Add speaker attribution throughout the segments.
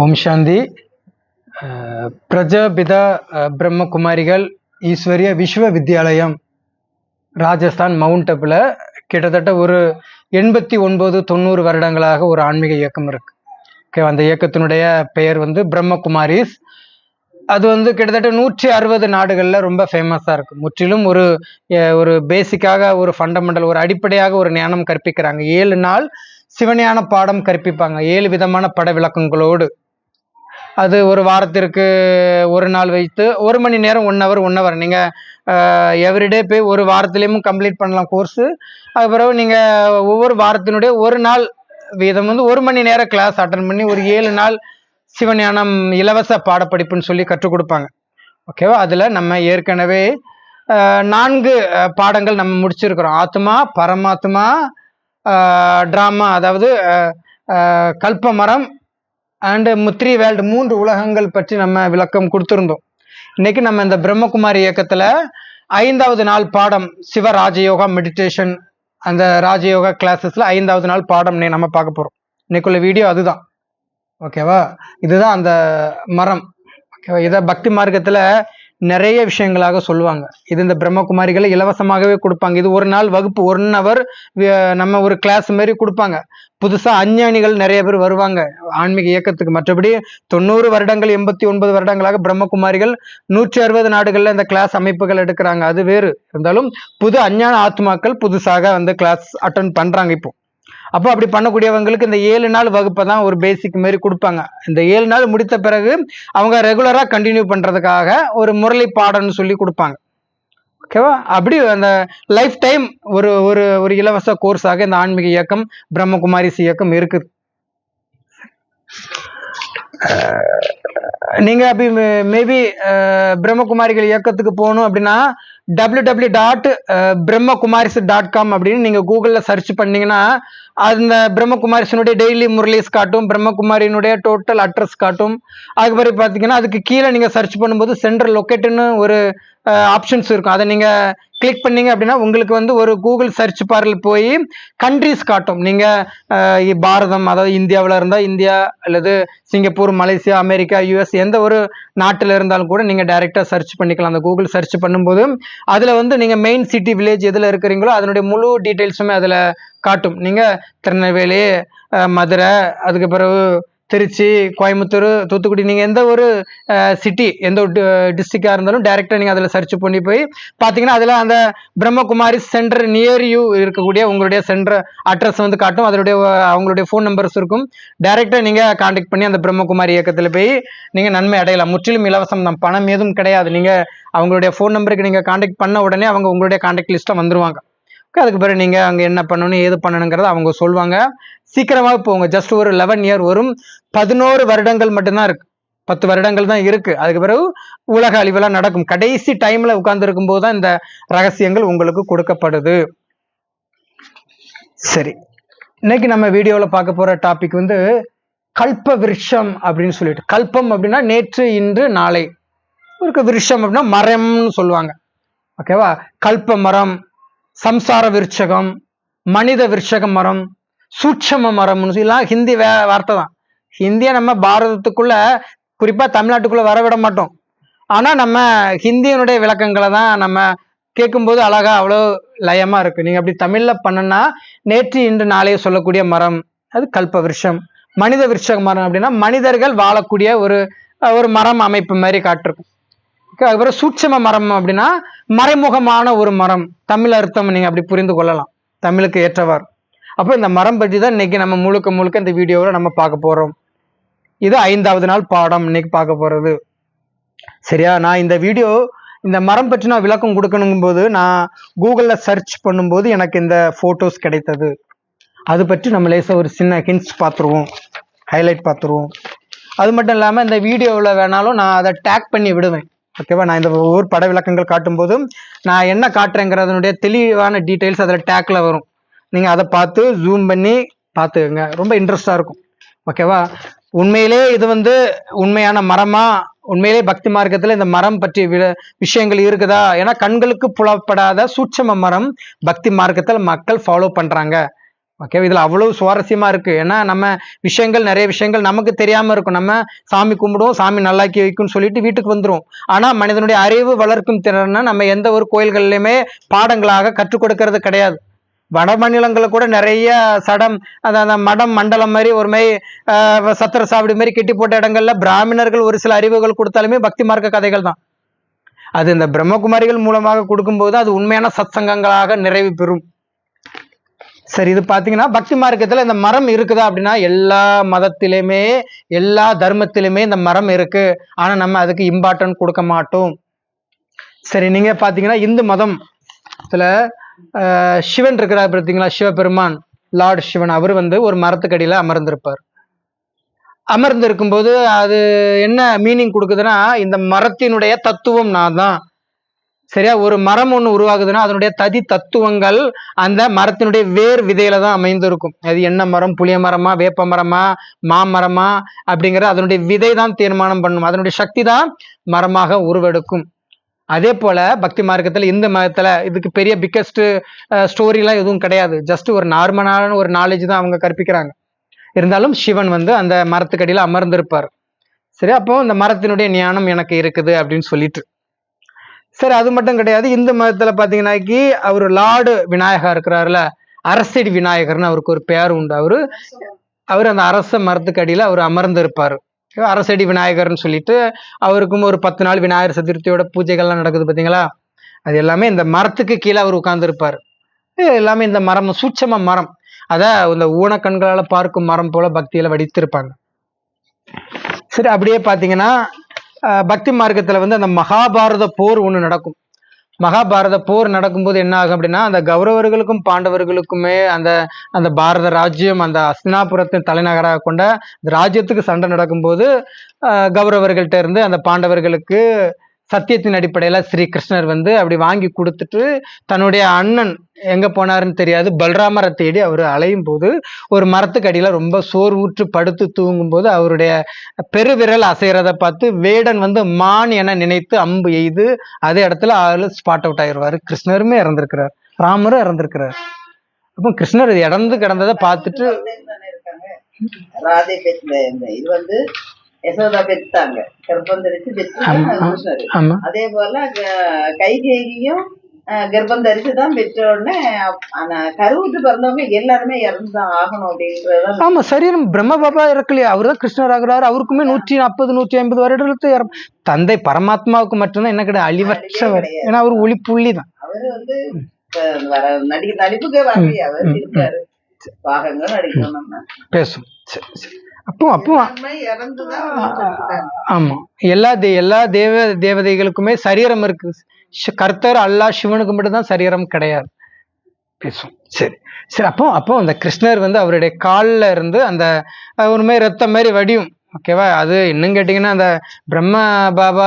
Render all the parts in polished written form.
Speaker 1: ஓம் சாந்தி. பிரஜாபிதா பிரம்மகுமாரிகள் ஈஸ்வரிய விஸ்வ வித்யாலயம் ராஜஸ்தான் மவுண்ட் அப்பில் கிட்டத்தட்ட ஒரு 89-90 வருடங்களாக ஒரு ஆன்மீக இயக்கம் இருக்கு. அந்த இயக்கத்தினுடைய பெயர் பிரம்மகுமாரிஸ். அது கிட்டத்தட்ட 160 நாடுகளில் ரொம்ப ஃபேமஸாக இருக்கு. முற்றிலும் ஒரு பேசிக்காக ஒரு ஃபண்டமெண்டல் ஒரு அடிப்படையாக ஒரு ஞானம் கற்பிக்கிறாங்க. 7 நாள் சிவஞான பாடம் கற்பிப்பாங்க, 7 விதமான பட விளக்கங்களோடு. அது ஒரு வாரத்திற்கு ஒரு நாள் வைத்து 1 மணி நேரம் 1 ஹவர் நீங்கள் எவ்ரிடே போய் ஒரு வாரத்துலேயும் கம்ப்ளீட் பண்ணலாம் கோர்ஸு. அதுக்கப்புறம் நீங்கள் ஒவ்வொரு வாரத்தினுடைய ஒரு நாள் வீதம் 1 மணி நேரம் கிளாஸ் அட்டன் பண்ணி ஒரு 7 நாள் சிவஞானம் இலவச பாடப்படிப்புன்னு சொல்லி கற்றுக் கொடுப்பாங்க. ஓகேவா? அதில் நம்ம ஏற்கனவே 4 பாடங்கள் நம்ம முடிச்சிருக்கிறோம். ஆத்மா, பரமாத்மா, டிராமா, அதாவது கல்பமரம் அண்டு முத்ரி வேல்டு, 3 உலகங்கள் பற்றி நம்ம விளக்கம் கொடுத்துருந்தோம். இன்னைக்கு நம்ம இந்த பிரம்மகுமாரி இயக்கத்தில் 5வது நாள் பாடம் சிவ ராஜயோகா மெடிடேஷன், அந்த ராஜயோகா கிளாஸஸ்ல 5வது நாள் பாடம் நம்ம பார்க்க போறோம். இன்னைக்குள்ள வீடியோ அதுதான். ஓகேவா? இதுதான் அந்த மரம். ஓகேவா? இதை பக்தி மார்க்கத்துல நிறைய விஷயங்களாக சொல்லுவாங்க. இது இந்த பிரம்மகுமாரிகளை இலவசமாகவே கொடுப்பாங்க. இது ஒரு நாள் வகுப்பு, 1 ஹவர் நம்ம ஒரு கிளாஸ் மாதிரி கொடுப்பாங்க. புதுசா அஞ்ஞானிகள் நிறைய பேர் வருவாங்க ஆன்மீக இயக்கத்துக்கு. மற்றபடி 90 வருடங்கள் 89 வருடங்களாக பிரம்மகுமாரிகள் 160 நாடுகள்ல இந்த கிளாஸ் அமைப்புகள் எடுக்கிறாங்க. அது வேறு இருந்தாலும் புது அஞ்ஞான ஆத்மாக்கள் புதுசாக கிளாஸ் அட்டன் பண்றாங்க இப்போ. அப்போ அப்படி பண்ணக்கூடியவங்களுக்கு இந்த 7 நாள் வகுப்பை தான் ஒரு பேசிக் மாரி கொடுப்பாங்க. இந்த 7 நாள் முடித்த பிறகு அவங்க ரெகுலரா கண்டினியூ பண்றதுக்காக ஒரு முரளி பாடம்னு சொல்லி கொடுப்பாங்க. ஓகேவா? அப்படி அந்த லைஃப் டைம் ஒரு ஒரு ஒரு இலவச கோர்ஸாக இந்த ஆன்மீக இயக்கம் பிரம்மகுமாரிஸ் இயக்கம் இருக்குது. நீங்க அப்படி மேபி பிரம்மகுமாரிகள் இயக்கத்துக்கு போகணும் அப்படின்னா www.brahmakumaris.com அப்படின்னு நீங்க கூகுள்ல சர்ச் பண்ணீங்கன்னா அந்த பிரம்மகுமாரிஸினுடைய டெய்லி முரளிஸ் காட்டும், பிரம்மகுமாரியினுடைய டோட்டல் அட்ரஸ் காட்டும். அதுக்கு பிறகு பார்த்தீங்கன்னா அதுக்கு கீழே நீங்க சர்ச் பண்ணும்போது சென்ட்ரல் லொக்கேட்டுன்னு ஒரு ஆப்ஷன்ஸ் இருக்கும். அதை நீங்க கிளிக் பண்ணீங்க அப்படின்னா உங்களுக்கு ஒரு கூகுள் சர்ச் பாரில் போய் கண்ட்ரிஸ் காட்டும். நீங்க பாரதம், அதாவது இந்தியாவில் இருந்தால் இந்தியா, அல்லது சிங்கப்பூர், மலேசியா, அமெரிக்கா, யூஎஸ் எந்த ஒரு நாட்டில் இருந்தாலும் கூட நீங்க டைரக்டா சர்ச் பண்ணிக்கலாம். அந்த கூகுள் சர்ச் பண்ணும்போது அதுல நீங்க மெயின் சிட்டி, வில்லேஜ் எதுல இருக்கிறீங்களோ அதனுடைய முழு டீட்டெயில்ஸுமே அதுல காட்டும். நீங்க திருநெல்வேலி, மதுரை, அதுக்கு பிறகு திருச்சி, கோயம்புத்தூர், தூத்துக்குடி, நீங்க எந்த ஒரு சிட்டி, எந்த ஒரு டிஸ்ட்ரிக்டா இருந்தாலும் டைரக்டா நீங்க அதுல சர்ச் பண்ணி போய் பாத்தீங்கன்னா அதுல அந்த பிரம்மகுமாரி சென்டர் நியர் யூ இருக்கக்கூடிய உங்களுடைய சென்டர் அட்ரஸ் காட்டும். அதனுடைய அவங்களுடைய ஃபோன் நம்பர்ஸ் இருக்கும். டைரக்டா நீங்க கான்டாக்ட் பண்ணி அந்த பிரம்மகுமாரி இயக்கத்துல போய் நீங்க நன்மை அடையலாம். முற்றிலும் இலவசம் தான், பணம் எதுவும் கிடையாது. நீங்க அவங்களுடைய ஃபோன் நம்பருக்கு நீங்க கான்டாக்ட் பண்ண உடனே அவங்க உங்களுடைய கான்டாக்ட் லிஸ்ட்டை வந்துருவாங்க. அதுக்கு பிறகு நீங்க அங்க என்ன பண்ணணும், ஏது பண்ணணுங்கிறத அவங்க சொல்லுவாங்க. சீக்கிரமாக போங்க. ஜஸ்ட் ஒரு 11 இயர் வரும். 11 வருடங்கள் மட்டும்தான் இருக்கு, 10 வருடங்கள் தான் இருக்கு. அதுக்கு பிறகு உலக அழிவெல்லாம் நடக்கும். கடைசி டைம்ல உட்கார்ந்து இருக்கும் போதுதான் இந்த ரகசியங்கள் உங்களுக்கு கொடுக்கப்படுது. சரி, இன்னைக்கு நம்ம வீடியோல பார்க்க போற டாபிக் கல்ப விருஷம் அப்படின்னு சொல்லிட்டு. கல்பம் அப்படின்னா நேற்று, இன்று, நாளை. ஒரு விருஷம் அப்படின்னா மரம்னு சொல்லுவாங்க. ஓகேவா? கல்ப மரம், சம்சார விருட்சகம், மனித விருட்சக மரம், சூட்சம மரம்னு சொல்லலாம். ஹிந்தி வார்த்தை தான். ஹிந்தியை நம்ம பாரதத்துக்குள்ள, குறிப்பா தமிழ்நாட்டுக்குள்ள வரவிட மாட்டோம். ஆனா நம்ம ஹிந்தியினுடைய விளக்கங்களை தான் நம்ம கேட்கும்போது அழகா அவ்வளோ லயமா இருக்கு. நீங்க அப்படி தமிழ்ல பண்ணனா நேற்று, இன்று, நாளைய சொல்லக்கூடிய மரம் அது கல்ப விருஷம். மனித விருட்சக மரம் அப்படின்னா மனிதர்கள் வாழக்கூடிய ஒரு மரம் அமைப்பு மாதிரி காட்டிருக்கும். அதுக்கப்புறம் சூட்சம மரம் அப்படின்னா மறைமுகமான ஒரு மரம். தமிழ் அர்த்தம் நீங்க அப்படி புரிந்து கொள்ளலாம், தமிழுக்கு ஏற்றவாறு. அப்போ இந்த மரம் பற்றி தான் இன்னைக்கு நம்ம முழுக்க இந்த வீடியோவில் நம்ம பார்க்க போறோம். இது 5வது நாள் பாடம் இன்னைக்கு பார்க்க போறது. சரியா? நான் இந்த வீடியோ, இந்த மரம் பற்றி நான் விளக்கம் கொடுக்கணுங்கும் போது நான் கூகுள்ல சர்ச் பண்ணும்போது எனக்கு இந்த போட்டோஸ் கிடைத்தது. அது பற்றி நம்ம லேசா ஒரு சின்ன ஹிண்ட்ஸ் பார்த்துருவோம், ஹைலைட் பார்த்துருவோம். அது மட்டும் இல்லாமல் இந்த வீடியோவில் வேணாலும் நான் அதை டேக் பண்ணி விடுவேன். ஓகேவா? நான் இந்த ஒவ்வொரு பட விளக்கங்கள் காட்டும் போதும் நான் என்ன காட்டுறேங்கிறதனுடைய தெளிவான டீட்டெயில்ஸ் அதில் டேக்ல வரும். நீங்க அதை பார்த்து ஜூம் பண்ணி பார்த்துக்கங்க, ரொம்ப இன்ட்ரெஸ்டா இருக்கும். ஓகேவா? உண்மையிலே இது உண்மையான மரமா, உண்மையிலே பக்தி மார்க்கத்துல இந்த மரம் பற்றி விஷயங்கள் இருக்குதா? ஏன்னா கண்களுக்கு புலப்படாத சூட்சம மரம் பக்தி மார்க்கத்தில் மக்கள் ஃபாலோ பண்றாங்க. ஓகே, இதுல அவ்வளவு சுவாரஸ்யமா இருக்கு. ஏன்னா நம்ம நிறைய விஷயங்கள் நமக்கு தெரியாம இருக்கும். நம்ம சாமி கும்பிடுவோம், சாமி நல்லாக்கி வைக்கும்னு சொல்லிட்டு வீட்டுக்கு வந்துரும். ஆனா மனிதனுடைய அறிவு வளர்க்கும் திறனை நம்ம எந்த ஒரு கோயில்கள்லயுமே பாடங்களாக கற்றுக் கொடுக்கறது கிடையாது. வட மாநிலங்கள்ல கூட நிறைய சடம், அந்த மடம் மண்டலம் மாதிரி ஒரு மாதிரி சத்திர சாவடி மாதிரி கெட்டி போட்ட இடங்கள்ல பிராமணர்கள் ஒரு சில அறிவுகள் கொடுத்தாலுமே பக்தி மார்க்க கதைகள் தான். அது இந்த பிரம்மகுமாரிகள் மூலமாக கொடுக்கும்போது அது உண்மையான சத்சங்கங்களாக நிறைவு பெறும். சரி, இது பாத்தீங்கன்னா பக்தி மார்க்கத்துல இந்த மரம் இருக்குதா அப்படின்னா எல்லா மதத்திலுமே எல்லா தர்மத்திலுமே இந்த மரம் இருக்கு. ஆனா நம்ம அதுக்கு இம்பார்ட்டன்ட் கொடுக்க மாட்டோம். சரி, நீங்க பாத்தீங்கன்னா இந்து மதத்துல சிவன் இருக்கிறார் பார்த்தீங்களா, சிவபெருமான், லார்ட் சிவன், அவர் ஒரு மரத்துக்கடியில அமர்ந்திருப்பார். அமர்ந்து இருக்கும்போது அது என்ன மீனிங் கொடுக்குதுன்னா, இந்த மரத்தினுடைய தத்துவம் நான் தான். சரியா, ஒரு மரம் ஒண்ணு உருவாகுதுன்னா அதனுடைய ததி தத்துவங்கள் அந்த மரத்தினுடைய வேர் விதையில தான் அமைந்திருக்கும். அது என்ன மரம், புளிய மரமா, வேப்ப மரமா, மாமரமா அப்படிங்கிற அதனுடைய விதை தான் தீர்மானம் பண்ணும். அதனுடைய சக்தி தான் மரமாக உருவெடுக்கும். அதே போல பக்தி மார்க்கத்துல இந்த மதத்துல இதுக்கு பெரிய பிக்கஸ்ட் ஸ்டோரிலாம் எதுவும் கிடையாது. ஜஸ்ட் ஒரு நார்மலான ஒரு நாலேஜ் தான் அவங்க கற்பிக்கிறாங்க. இருந்தாலும் சிவன் அந்த மரத்துக்கடியில அமர்ந்திருப்பார். சரி, அப்போ இந்த மரத்தினுடைய ஞானம் எனக்கு இருக்குது அப்படின்னு சொல்லிட்டு. சரி, அது மட்டும் கிடையாது. இந்து மதத்துல பாத்தீங்கன்னாக்கி அவரு லார்டு விநாயகா இருக்கிறாருல, அரசடி விநாயகர்னு அவருக்கு ஒரு பேர் உண்டு. அவரு அந்த அரச மரத்துக்கடியில அவர் அமர்ந்திருப்பாரு. அரசடி விநாயகர்னு சொல்லிட்டு அவருக்கும் ஒரு 10 நாள் விநாயகர் சதுர்த்தியோட பூஜைகள்லாம் நடக்குது பார்த்தீங்களா. அது எல்லாமே இந்த மரத்துக்கு கீழே அவர் உட்கார்ந்து இருப்பார். எல்லாமே இந்த மரம் சூட்சம மரம், அதான் இந்த ஊனக்கண்களால பார்க்கும் மரம் போல பக்தியில வடித்திருப்பாங்க. சரி, அப்படியே பார்த்தீங்கன்னா பக்தி மார்க்கத்துல அந்த மகாபாரத போர் ஒன்று நடக்கும். மகாபாரத போர் நடக்கும்போது என்ன ஆகும் அப்படின்னா, அந்த கௌரவர்களுக்கும் பாண்டவர்களுக்குமே அந்த அந்த பாரத ராஜ்யம், அந்த அஸ்தினாபுரத்தின் தலைநகராக கொண்ட ராஜ்யத்துக்கு சண்டை நடக்கும்போது கௌரவர்கள்ட்ட இருந்து அந்த பாண்டவர்களுக்கு சத்தியத்தின் அடிப்படையில ஸ்ரீ கிருஷ்ணர் அப்படி வாங்கி கொடுத்துட்டு தன்னுடைய அண்ணன் எங்க போனாருன்னு தெரியாது பல்ராமரை தேடி அவர் அலையும் போது ஒரு மரத்துக்கு அடியில ரொம்ப சோர்வுற்று படுத்து தூங்கும் போது அவருடைய பெருவிரல் அசைறதை பார்த்து வேடன் மான் என நினைத்து அம்பு எய்து அதே இடத்துல ஆளு ஸ்பாட் அவுட் ஆயிடுவாரு. கிருஷ்ணருமே இறந்திருக்கிறார், ராமரும் இறந்திருக்கிறார். அப்போ கிருஷ்ணர் இது இறந்து கிடந்ததை பார்த்துட்டு
Speaker 2: இது யசோதா பெற்றாங்க, கர்ப்பம் தரிச்சு பெற்று. அதே போல கைகேயியும் கர்ப்பம் தரிச்சுதான் பெற்ற உடனே கருவுட்டு பிறந்தவங்க எல்லாருமே இறந்துதான் ஆகணும் அப்படின்றத.
Speaker 1: ஆமா, சரீரம் பிரம்ம பாபா இறக்கலையா, அவருதான் கிருஷ்ணர் ஆகிறாரு. அவருக்குமே 140 150 வருடத்து தந்தை பரமாத்மாவுக்கு மட்டும்தான் என்ன கிடையாது, அழிவற்றவர். ஏன்னா அவரு ஒளி புள்ளி தான்.
Speaker 2: அவரு நடிப்புக்கே வரலையே, அவர் இருக்காரு, பாகங்கள் நடிக்கணும் நம்ம
Speaker 1: பேசும். அப்போ ஆமா, எல்லா தேவதைகளுக்குமே சரீரம் இருக்கு. கர்த்தர் அல்லாஹ் சிவனுக்கு மட்டும்தான் சரீரம் கிடையாது. பேசும். சரி சரி, அப்போ அந்த கிருஷ்ணர் அவருடைய காலில் இருந்து அந்த ஒரு மாதிரி ரத்தம் மாதிரி வடியும். ஓகேவா, அது இன்னும் கேட்டீங்கன்னா அந்த பிரம்ம பாபா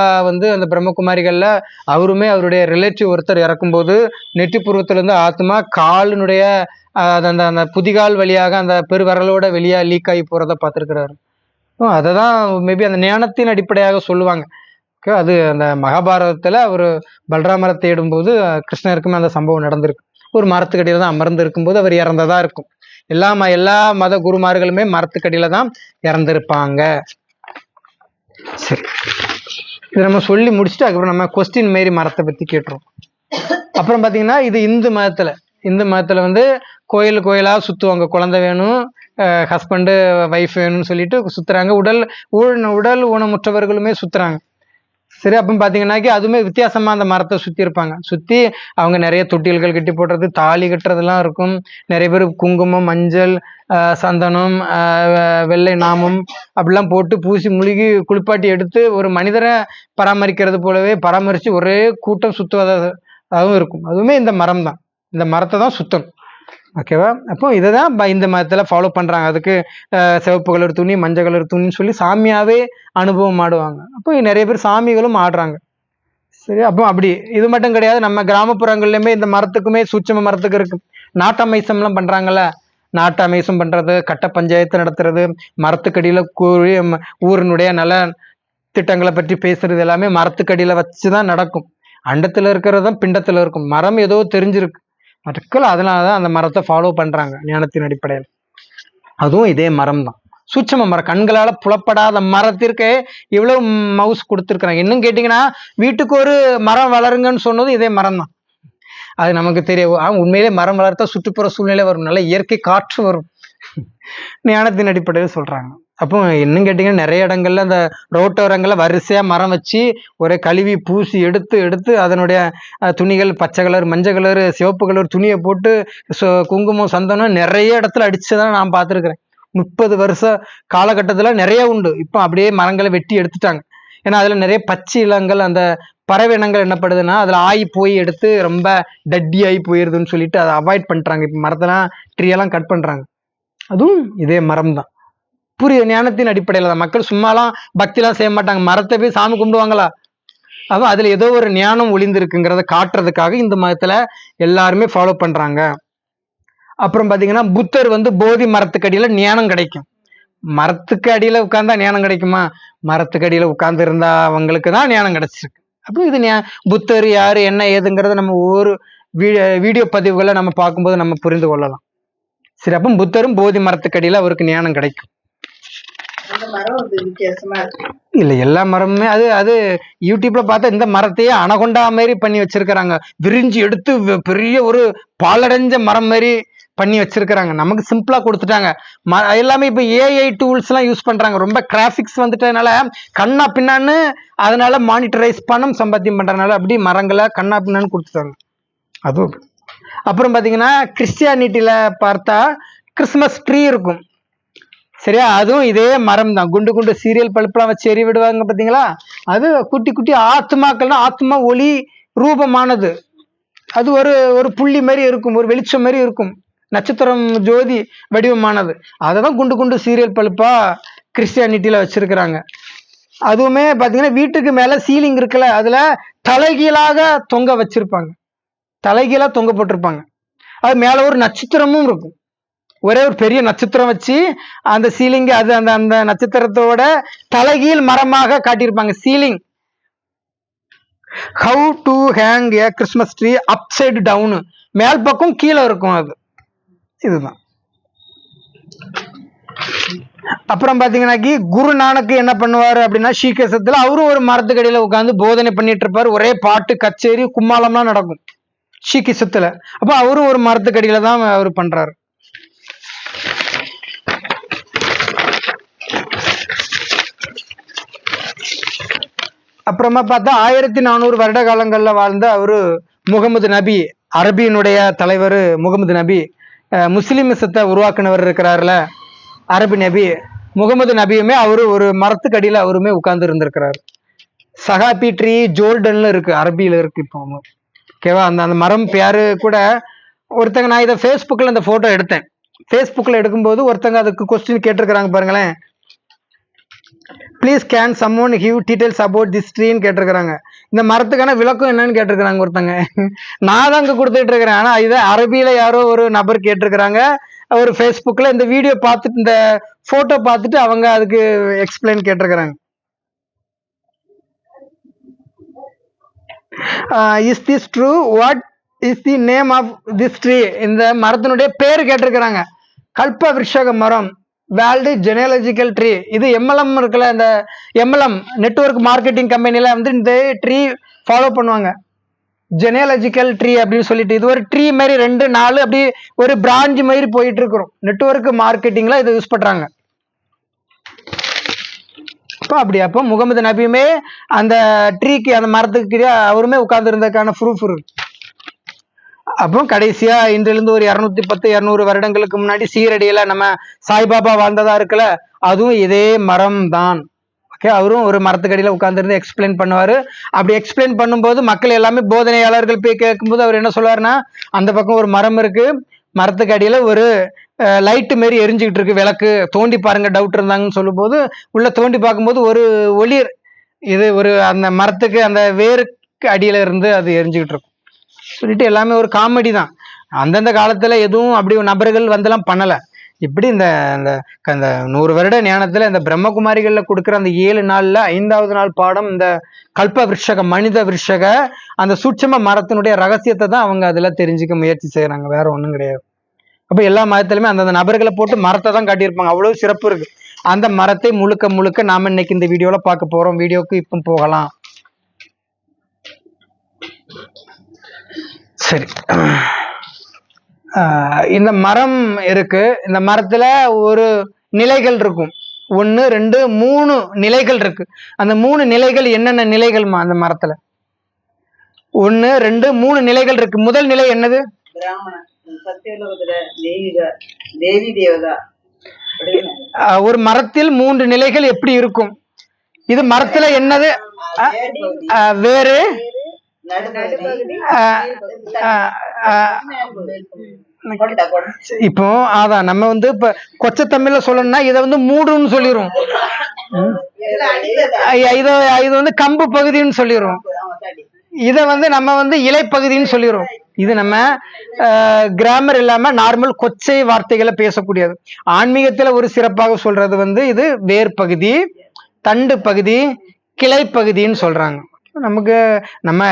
Speaker 1: அந்த பிரம்மகுமாரிகள்ல அவருமே அவருடைய ரிலேட்டிவ் ஒருத்தர் இறக்கும்போது நெற்றிப்புருவத்துல இருந்து ஆத்மா காலினுடைய அந்த அந்த புதிகால் வழியாக அந்த பெருவரலோட வெளியா லீக் ஆகி போறத பார்த்துருக்கிறாரு. அதை தான் மேபி அந்த ஞானத்தின் அடிப்படையாக சொல்லுவாங்க. ஓகே, அது அந்த மகாபாரதத்துல அவர் பல்ராமரை தேடும்போது கிருஷ்ணருக்குமே அந்த சம்பவம் நடந்திருக்கு. ஒரு மரத்துக்கடியில தான் அமர்ந்து இருக்கும்போது அவர் இறந்ததா இருக்கும். எல்லா மத குருமார்களுமே மரத்துக்கடியில தான் இறந்திருப்பாங்க. சரி, இது நம்ம சொல்லி முடிச்சுட்டு அதுக்கப்புறம் நம்ம கொஸ்டின் மாரி மரத்தை பத்தி கேட்டுரும். அப்புறம் பாத்தீங்கன்னா இது இந்து மதத்துல கோயிலா சுத்துவாங்க. குழந்தை வேணும், ஹஸ்பண்டு ஒய்ஃப் வேணும்னு சொல்லிட்டு சுத்துறாங்க. உடல் ஊனமுற்றவர்களுமே சுத்துறாங்க. சரி, அப்போ பாத்தீங்கன்னாக்கி அதுவுமே வித்தியாசமா அந்த மரத்தை சுத்தி அவங்க நிறைய தொட்டில்கள் கட்டி போடுறது, தாலி கட்டுறதுலாம் இருக்கும். நிறைய பேர் குங்குமம், மஞ்சள், சந்தனம், வெள்ளை நாமம் அப்படிலாம் போட்டு பூசி முழுகி குளிப்பாட்டி எடுத்து ஒரு மனிதரை பராமரிக்கிறது போலவே பராமரிச்சு ஒரே கூட்டம் சுத்துவதாகவும் இருக்கும். அதுவுமே இந்த மரம் தான், இந்த மரத்தை தான் சுத்தணும். ஓகேவா, அப்போ இதை தான் இந்த மதத்தில் ஃபாலோ பண்ணுறாங்க. அதுக்கு சிவப்பு கலர் துணி, மஞ்சள் கலர் துணின்னு சொல்லி சாமியாகவே அனுபவம் ஆடுவாங்க. அப்போ நிறைய பேர் சாமிகளும் ஆடுறாங்க. சரி, அப்போ அப்படி இது மட்டும் கிடையாது, நம்ம கிராமப்புறங்கள்லையுமே இந்த மரத்துக்குமே சூட்சம மரத்துக்கு இருக்கு. நாட்டமைசம்லாம் பண்ணுறாங்கல்ல, நாட்டமைசம் பண்ணுறது, கட்ட பஞ்சாயத்து நடத்துறது, மரத்துக்கடியில் கூறி ஊரினுடைய நல திட்டங்களை பற்றி பேசுறது எல்லாமே மரத்துக்கடியில் வச்சு தான் நடக்கும். அண்டத்தில் இருக்கிறது தான் பிண்டத்தில் இருக்கும். மரம் ஏதோ தெரிஞ்சிருக்கு, மக்கள் அதனாலதான் அந்த மரத்தை ஃபாலோ பண்றாங்க ஞானத்தின் அடிப்படையில். அதுவும் இதே மரம் தான், சூட்சம மரம், கண்களால புலப்படாத மரத்திற்கு இவ்வளவு மவுஸ் கொடுத்துருக்குறாங்க. இன்னும் கேட்டீங்கன்னா வீட்டுக்கு ஒரு மரம் வளருங்கன்னு சொன்னதும் இதே மரம் தான். அது நமக்கு தெரியும், உண்மையிலே மரம் வளர்த்தா சுற்றுப்புற சூழ்நிலை வரும், நல்ல இயற்கை காற்று வரும், ஞானத்தின் அடிப்படையில் சொல்றாங்க. அப்போ இன்னும் கேட்டீங்கன்னா நிறைய இடங்கள்ல அந்த ரோட்டோரங்கள்ல வரிசையா மரம் வச்சு ஒரே கழுவி பூசி எடுத்து எடுத்து அதனுடைய துணிகள் பச்சை கலர், மஞ்சள் கலர், சிவப்பு கலர் துணியை போட்டு குங்குமம், சந்தனம் நிறைய இடத்துல அடிச்சுதான் நான் பார்த்துருக்கிறேன். 30 வருஷ காலகட்டத்துல நிறைய உண்டு. இப்போ அப்படியே மரங்களை வெட்டி எடுத்துட்டாங்க. ஏன்னா அதுல நிறைய பச்சை இனங்கள், அந்த பறவை இனங்கள் என்னப்படுதுன்னா அதுல ஆகி போய் எடுத்து ரொம்ப டட்டி ஆகி போயிருதுன்னு சொல்லிட்டு அதை அவாய்ட் பண்றாங்க. இப்போ மரத்தெல்லாம் ட்ரீயெல்லாம் கட் பண்றாங்க. அதுவும் இதே மரம் தான். புரிய ஞானத்தின் அடிப்படையில தான். மக்கள் சும்மாலாம் பக்திலாம் செய்ய மாட்டாங்க, மரத்தை போய் சாமி கும்பிடுவாங்களா? அப்ப அதுல ஏதோ ஒரு ஞானம் ஒளிந்திருக்குங்கிறத காட்டுறதுக்காக இந்த மதத்துல எல்லாருமே ஃபாலோ பண்றாங்க. அப்புறம் பாத்தீங்கன்னா புத்தர் போதி மரத்துக்கு அடியில ஞானம் கிடைக்கும். மரத்துக்கு அடியில உட்கார்ந்தா ஞானம் கிடைக்குமா? மரத்துக்கு அடியில உட்கார்ந்து இருந்தா அவங்களுக்கு தான் ஞானம் கிடைச்சிருக்கு. அப்போ இது புத்தர் யாரு என்ன ஏதுங்கிறத நம்ம ஒவ்வொரு வீடியோ பதிவுகளை நம்ம பார்க்கும்போது நம்ம புரிந்து கொள்ளலாம். சரி, அப்போ புத்தரும் போதி மரத்துக்கு அடியில அவருக்கு ஞானம் கிடைக்கும். இல்ல எல்லா மரமுமே அது அது யூடியூப்ல பார்த்தா இந்த மரத்தையே அனகொண்டா மாதிரி பண்ணி வச்சிருக்கிறாங்க. விரிஞ்சு எடுத்து பெரிய ஒரு பாலடைஞ்ச மரம் மாதிரி பண்ணி வச்சிருக்கிறாங்க. நமக்கு சிம்பிளா கொடுத்துட்டாங்க. எல்லாமே இப்ப ஏஐ டூல்ஸ் எல்லாம் யூஸ் பண்றாங்க. ரொம்ப கிராபிக்ஸ் வந்துட்டதுனால கண்ணா பின்னான்னு அதனால மானிட்டரைஸ் பணம் சம்பாத்தியம் பண்றதுனால அப்படி மரங்களை கண்ணா பின்னான்னு கொடுத்துட்டாங்க. அதுவும் அப்புறம் பாத்தீங்கன்னா கிறிஸ்டியானிட்டியில பார்த்தா கிறிஸ்துமஸ் ட்ரீ இருக்கும். சரியா? அதுவும் இதே மரம் தான். குண்டு குண்டு சீரியல் பல்பெல்லாம் வச்சு எறி விடுவாங்க பாத்தீங்களா? அது குட்டி குட்டி ஆத்மாக்கள்னா ஆத்மா ஒளி ரூபமானது. அது ஒரு ஒரு புள்ளி மாதிரி இருக்கும், ஒரு வெளிச்சம் மாதிரி இருக்கும், நட்சத்திரம் ஜோதி வடிவமானது. அததான் குண்டு குண்டு சீரியல் பல்பா கிறிஸ்டியானிட்டியில வச்சிருக்கிறாங்க. அதுவுமே பாத்தீங்கன்னா வீட்டுக்கு மேல சீலிங் இருக்குல்ல, அதுல தலைகீழாக தொங்க வச்சிருப்பாங்க, தலைகீழா தொங்க போட்டிருப்பாங்க. அது மேல ஒரு நட்சத்திரமும் இருக்கும், ஒரே ஒரு பெரிய நட்சத்திரம் வச்சு அந்த சீலிங் அது அந்த அந்த நட்சத்திரத்தோட தலைகீழ் மரமாக காட்டியிருப்பாங்க. Ceiling how to hang a Christmas tree upside down, மேல் பக்கம் கீழே இருக்கும். அது இதுதான். அப்புறம் பாத்தீங்கன்னா குரு நானக் என்ன பண்ணுவாரு அப்படின்னா ஸ்ரீகேசத்துல அவரும் ஒரு மரத்துக்கு அடியில உட்காந்து போதனை பண்ணிட்டு இருப்பாரு. ஒரே பாட்டு கச்சேரி கும்மாளம்லாம் நடக்கும் ஸ்ரீகிசத்துல. அப்ப அவரும் ஒரு மரத்துக்கு அடியில தான் அவர் பண்றாரு. அப்புறமா பார்த்தா 1400 வருட காலங்கள்ல வாழ்ந்த அவரு முகமது நபி, அரபியினுடைய தலைவர் முகமது நபி, முஸ்லிமிசத்தை உருவாக்குனவர் இருக்கிறாருல அரபி நபி, முகமது நபியுமே அவரு ஒரு மரத்துக்கு அடியில அவருமே உட்கார்ந்து இருந்திருக்கிறாரு. சஹாபி ட்ரீ ஜோர்டன்ல இருக்கு, அரபியில இருக்கு இப்போ. ஓகேவா? அந்த அந்த மரம் பேரு கூட ஒருத்தங்க, நான் இதை ஃபேஸ்புக்கில் இந்த ஃபோட்டோ எடுத்தேன். ஃபேஸ்புக்கில் எடுக்கும்போது ஒருத்தங்க அதுக்கு கொஸ்டின் கேட்டிருக்கிறாங்க பாருங்களேன். Please can someone give details about this ட்ரீன்னு கேட்டிருக்கிறாங்க. இந்த மரத்துக்கான விளக்கம் என்னன்னு கேட்டிருக்கிறாங்க ஒருத்தங்க. நான் தான் அங்கே கொடுத்துட்டு இருக்கிறேன். ஆனால் இதை அரபியில யாரோ ஒரு நபர் கேட்டிருக்கிறாங்க. ஒரு ஃபேஸ்புக்கில் இந்த வீடியோ பார்த்துட்டு இந்த ஃபோட்டோ பார்த்துட்டு அவங்க அதுக்கு எக்ஸ்பிளைன் கேட்டிருக்கிறாங்க. Is this true? What is the name of this tree? இந்த மரத்தினுடைய பேரு கேட்டிருக்கிறாங்க. கல்ப விருஷக மரம், வேர்ல்டு ஜெனியாலஜிக்கல் ட்ரீ. இது MLM இருக்குல்ல, இந்த MLM நெட்வொர்க் மார்க்கெட்டிங் கம்பெனில இந்த ட்ரீ ஃபாலோ பண்ணுவாங்க, ஜெனியாலஜிக்கல் ட்ரீ அப்படின்னு சொல்லிட்டு. இது ஒரு ட்ரீ மாதிரி 2 4 அப்படி ஒரு பிரான்ச் மாதிரி போயிட்டு இருக்கிறோம். நெட்வொர்க் மார்க்கெட்டிங்ல இதை யூஸ் பண்றாங்க. அப்போ முகமது நபியுமே அந்த ட்ரீக்கு, அந்த மரத்துக்கு அவருமே உட்கார்ந்து இருந்ததுக்கான ப்ரூஃப் இருக்கு. அப்போ கடைசியா இன்றிலிருந்து ஒரு 210 200 வருடங்களுக்கு முன்னாடி சீரடியில நம்ம சாய்பாபா வாழ்ந்ததா இருக்குல்ல, அதுவும் இதே மரம் தான். ஓகே, அவரும் ஒரு மரத்துக்கடியில உட்கார்ந்து இருந்து எக்ஸ்பிளைன் பண்ணுவாரு. அப்படி எக்ஸ்பிளைன் பண்ணும்போது மக்கள் எல்லாமே போதனையாளர்கள் போய் கேட்கும்போது அவர் என்ன சொல்லுவாருன்னா, அந்த பக்கம் ஒரு மரம் இருக்கு, மரத்துக்கு அடியில ஒரு லைட்டு மாரி எரிஞ்சுக்கிட்டு இருக்கு, விளக்கு, தோண்டி பாருங்க டவுட் இருந்தாங்கன்னு சொல்லும் போது உள்ள தோண்டி பார்க்கும்போது ஒரு ஒளிர், இது ஒரு அந்த மரத்துக்கு அந்த வேருக்கு அடியில இருந்து அது எரிஞ்சுக்கிட்டு இருக்கும் சொல்லிட்டு எல்லாமே ஒரு காமெடி தான். அந்தந்த காலத்துல எதுவும் அப்படி நபர்கள் வந்தெல்லாம் பண்ணல. இப்படி இந்த இந்த அந்த 100 வருட ஞானத்துல இந்த பிரம்மகுமாரிகள்ல கொடுக்குற அந்த 7 நாள்ல 5வது நாள் பாடம் இந்த கல்ப விருஷக மனித விருஷக அந்த சூட்சும மரத்தினுடைய ரகசியத்தை தான் அவங்க அதுல தெரிஞ்சுக்க முயற்சி செய்யறாங்க, வேற ஒண்ணும் கிடையாது. அப்ப எல்லா மதத்திலுமே அந்தந்த நபர்களை போட்டு மரத்தை தான் காட்டியிருப்பாங்க, அவ்வளவு சிறப்பு இருக்கு. அந்த மரத்தை முழுக்க முழுக்க நாம இன்னைக்கு இந்த வீடியோல பார்க்க போறோம். வீடியோக்கு இப்போ போகலாம். சரி, இந்த மரம் இருக்கு. இந்த மரத்துல ஒரு நிலைகள் இருக்கும், 1 2 3 நிலைகள் இருக்கு. அந்த 3 நிலைகள் என்னென்ன நிலைகள்மா அந்த மரத்துல? 1 2 3 நிலைகள் இருக்கு. முதல் நிலை என்னது?
Speaker 2: பிராமணன், சத்தியலோகத்துல தேவி தேவதா.
Speaker 1: ஒரு மரத்தில் 3 நிலைகள் எப்படி இருக்கும்? இது மரத்துல என்னது? வேறு இப்போ அதான் நம்ம வந்து இப்ப கொச்சை தமிழ்ல சொல்லணும்னா இதை வந்து மூடுன்னு சொல்லிரும், இது வந்து கம்பு பகுதின்னு சொல்லிரும், இத வந்து நம்ம வந்து இலை பகுதின்னு சொல்லிரும். இது நம்ம கிராமர் இல்லாம நார்மல் கொச்சை வார்த்தைகளை பேசக்கூடியது. ஆன்மீகத்துல ஒரு சிறப்பாக சொல்றது வந்து இது வேர் பகுதி, தண்டு பகுதி, கிளை பகுதின்னு சொல்றாங்க. நமக்கு நம்ம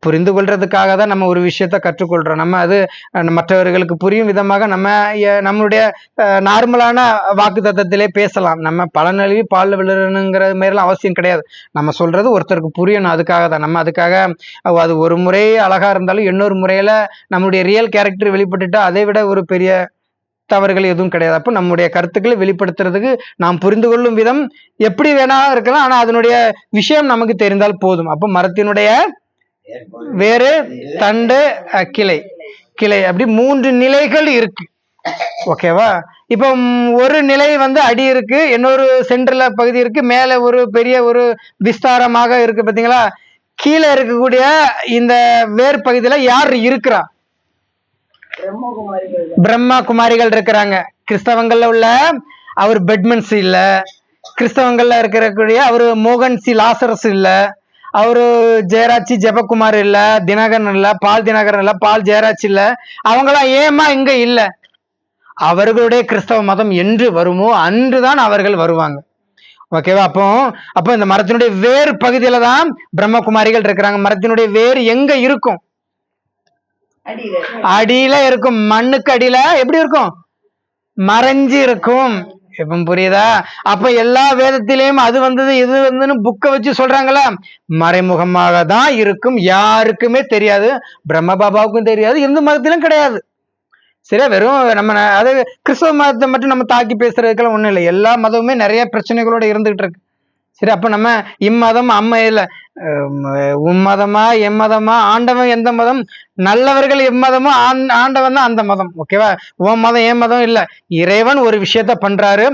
Speaker 1: புரிந்து கொள்றதுக்காக தான் நம்ம ஒரு விஷயத்த கற்றுக்கொள்றோம். நம்ம அது மற்றவர்களுக்கு புரியும் விதமாக நம்ம நம்மளுடைய நார்மலான வாக்கு தத்தத்திலே பேசலாம். நம்ம பலனழிவு பால்ல விழுறணுங்கிற மாதிரிலாம் அவசியம் கிடையாது. நம்ம சொல்றது ஒருத்தருக்கு புரியணும், அதுக்காக தான். நம்ம அதுக்காக அது ஒரு முறை அழகா இருந்தாலும் இன்னொரு முறையில நம்மளுடைய ரியல் கேரக்டர் வெளிப்பட்டுட்டா அதை விட ஒரு பெரிய தவறுகள் எதுவும் கிடையாது. அப்போ நம்முடைய கருத்துக்களை வெளிப்படுத்துறதுக்கு நாம் புரிந்து கொள்ளும் விதம் எப்படி வேணா இருக்கலாம், ஆனா அதனுடைய விஷயம் நமக்கு தெரிந்தால் போதும். அப்போ மரத்தினுடைய வேறு, தண்டு, கிளை, கிளை அப்படி 3 நிலைகள் இருக்கு. ஓகேவா? இப்போ ஒரு நிலை வந்து அடி இருக்கு, இன்னொரு சென்டர்ல பகுதி இருக்கு, மேல ஒரு பெரிய ஒரு விஸ்தாரமாக இருக்கு. பாத்தீங்களா? கீழே இருக்கக்கூடிய இந்த வேர் பகுதியில யார் இருக்கிறா? பிரம்மா குமாரிகள் இருக்கிறாங்க. கிறிஸ்தவங்கள்ல உள்ள அவர் பெட்மன்ஸ் இல்ல, கிறிஸ்தவங்கள்ல இருக்கக்கூடிய அவரு மோகன் சி லாசரஸ் இல்ல, அவரு ஜெயராஜ் ஜெபகுமார் இல்ல, தினகரன் இல்ல, பால் தினகரன் இல்ல, பால் ஜெயராஜ் இல்ல. அவங்களாம் ஏமா இங்க இல்ல? அவர்களுடைய கிறிஸ்தவ மதம் என்று வருமோ அன்றுதான் அவர்கள் வருவாங்க. ஓகேவா? அப்போ இந்த மரத்தினுடைய வேறு பகுதியில தான் பிரம்மகுமாரிகள் இருக்கிறாங்க. மரத்தினுடைய வேறு எங்க இருக்கும்? அடியில இருக்கும். மண்ணுக்கு அடியில எப்படி இருக்கும்? மறைஞ்சு இருக்கும். இப்ப புரியுதா? அப்ப எல்லா வேதத்திலையும் அது வந்தது இது வந்துன்னு புக்கை வச்சு சொல்றாங்களா? மறைமுகமாக தான் இருக்கும், யாருக்குமே தெரியாது. பிரம்ம பாபாவுக்கும் தெரியாது, எந்த மதத்திலும் கிடையாது. சரியா? வெறும் நம்ம அது கிறிஸ்தவ மதத்தை மட்டும் நம்ம தாக்கி பேசுறதுக்கெல்லாம் ஒண்ணும் இல்லை. எல்லா மதமுமே நிறைய பிரச்சனைகளோட இருந்துகிட்டு இருக்கு. சரி, அப்ப நம்ம இம்மதம் அம்ம இல்ல, உம்மதமா எம்மதமா, ஆண்டவன் எந்த மதம், நல்லவர்கள் எம்மதமோ ஆண்டவன் தான் அந்த மதம். ஓகேவா? உன் மதம் என் மதம் இல்ல. இறைவன் ஒரு விஷயத்த பண்றாரு,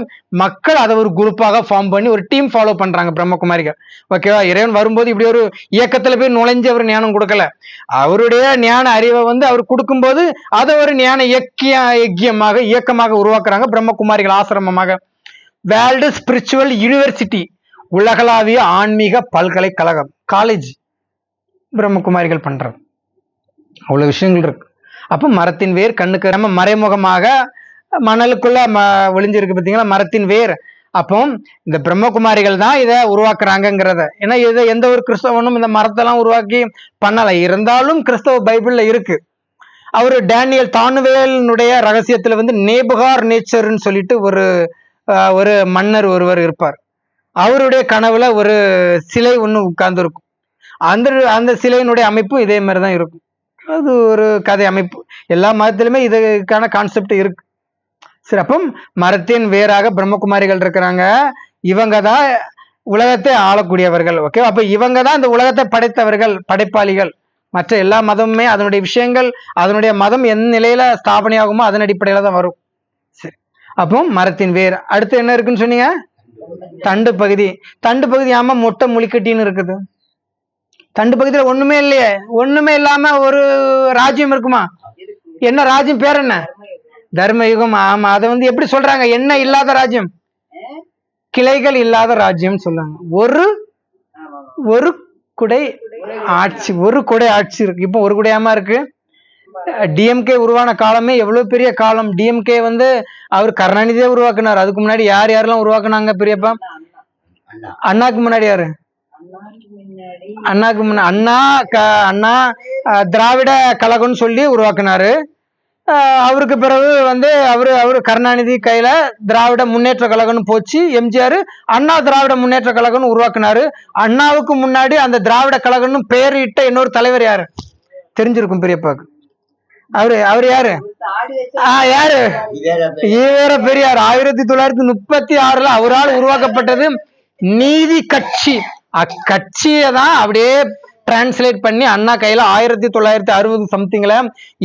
Speaker 1: மக்கள் அதை ஒரு குரூப்பாக ஃபார்ம் பண்ணி ஒரு டீம் ஃபாலோ பண்றாங்க பிரம்மகுமாரிகள். ஓகேவா? இறைவன் வரும்போது இப்படி ஒரு இயக்கத்துல போய் நுழைஞ்சு அவர் ஞானம் கொடுக்கல. அவருடைய ஞான அறிவை வந்து அவர் கொடுக்கும்போது அதை ஒரு ஞான இயக்கமாக உருவாக்குறாங்க பிரம்மகுமாரிகள் ஆசிரமமாக. வேர்ல்டு ஸ்பிரிச்சுவல் யூனிவர்சிட்டி, உலகளாவிய ஆன்மீக பல்கலைக்கழகம், காலேஜ் பிரம்மகுமாரிகள் பண்றது. அவ்வளவு விஷயங்கள் இருக்கு. அப்ப மரத்தின் வேர் கண்ணுக்கு நம்ம மறைமுகமாக மணலுக்குள்ள ஒளிஞ்சிருக்கு. பார்த்தீங்களா? மரத்தின் வேர். அப்போ இந்த பிரம்மகுமாரிகள் தான் இதை உருவாக்குறாங்கிறத. ஏன்னா இதை எந்த ஒரு கிறிஸ்தவனும் இந்த மரத்தெல்லாம் உருவாக்கி பண்ணலை. இருந்தாலும் கிறிஸ்தவ பைபிள்ல இருக்கு. அவரு டேனியல் தானுவேலினுடைய ரகசியத்துல வந்து நேபுகார் நேச்சர்ன்னு சொல்லிட்டு ஒரு மன்னர் ஒருவர் இருப்பார். அவருடைய கனவுல ஒரு சிலை ஒண்ணு உட்கார்ந்து இருக்கும். அந்த சிலையினுடைய அமைப்பு இதே மாதிரிதான் இருக்கும். அது ஒரு கதை அமைப்பு. எல்லா மதத்திலுமே இதுக்கான கான்செப்ட் இருக்கு. சரி, அப்போ மரத்தின் வேறாக பிரம்மகுமாரிகள் இருக்கிறாங்க. இவங்க தான் உலகத்தை ஆளக்கூடியவர்கள். ஓகே, அப்ப இவங்க தான் இந்த உலகத்தை படைத்தவர்கள், படைப்பாளிகள். மற்ற எல்லா மதமுமே அதனுடைய விஷயங்கள், அதனுடைய மதம் எந்த நிலையில ஸ்தாபனையாகுமோ அதன் அடிப்படையில தான் வரும். சரி, அப்போ மரத்தின் வேர். அடுத்து என்ன இருக்குன்னு சொன்னீங்க? தண்டு பகுதி. தண்டு பகுதி ஆமா மொட்டை முளிக்கட்டின்னு இருக்குது. தண்டு பகுதியில ஒண்ணுமே இல்லையே. ஒண்ணுமே இல்லாம ஒரு ராஜ்யம் இருக்குமா? என்ன ராஜ்யம்? பேர் என்ன? தர்மயுகம். ஆமா, அதை வந்து எப்படி சொல்றாங்க? என்ன இல்லாத ராஜ்யம்? கிளைகள் இல்லாத ராஜ்யம் சொல்றாங்க. ஒரு குடை ஆட்சி, ஒரு குடை ஆட்சி இருக்கு. இப்போ ஒரு குடையாம இருக்கு. டிஎம்கே உருவான காலமே எவ்வளவு பெரிய காலம். டிஎம்கே வந்து அவர் கருணாநிதியே உருவாக்குனார். அதுக்கு முன்னாடி யார் யாரெல்லாம் உருவாக்குனாங்க பெரியப்பா? அண்ணாக்கு முன்னாடி யாரு? அண்ணாக்கு முன்னாடி அண்ணா திராவிட கழகம்னு சொல்லி உருவாக்குனாரு. அவருக்கு பிறகு வந்து அவரு கருணாநிதி கையில திராவிட முன்னேற்ற கழகம்னு போச்சு. எம்ஜிஆர் அண்ணா திராவிட முன்னேற்ற கழகம்னு உருவாக்குனாரு. அண்ணாவுக்கு முன்னாடி அந்த திராவிட கழகம்னு பெயர் இட்ட இன்னொரு தலைவர் யாரு தெரிஞ்சிருக்கும் பெரியப்பாக்கு? அவரு யாரு? யாரு? ஈவேர பெரியார். 1936 அவரால் உருவாக்கப்பட்டது நீதி கட்சி. அக்கட்சியை தான் அப்படியே டிரான்ஸ்லேட் பண்ணி அண்ணா கையில 1960 சம்திங்ல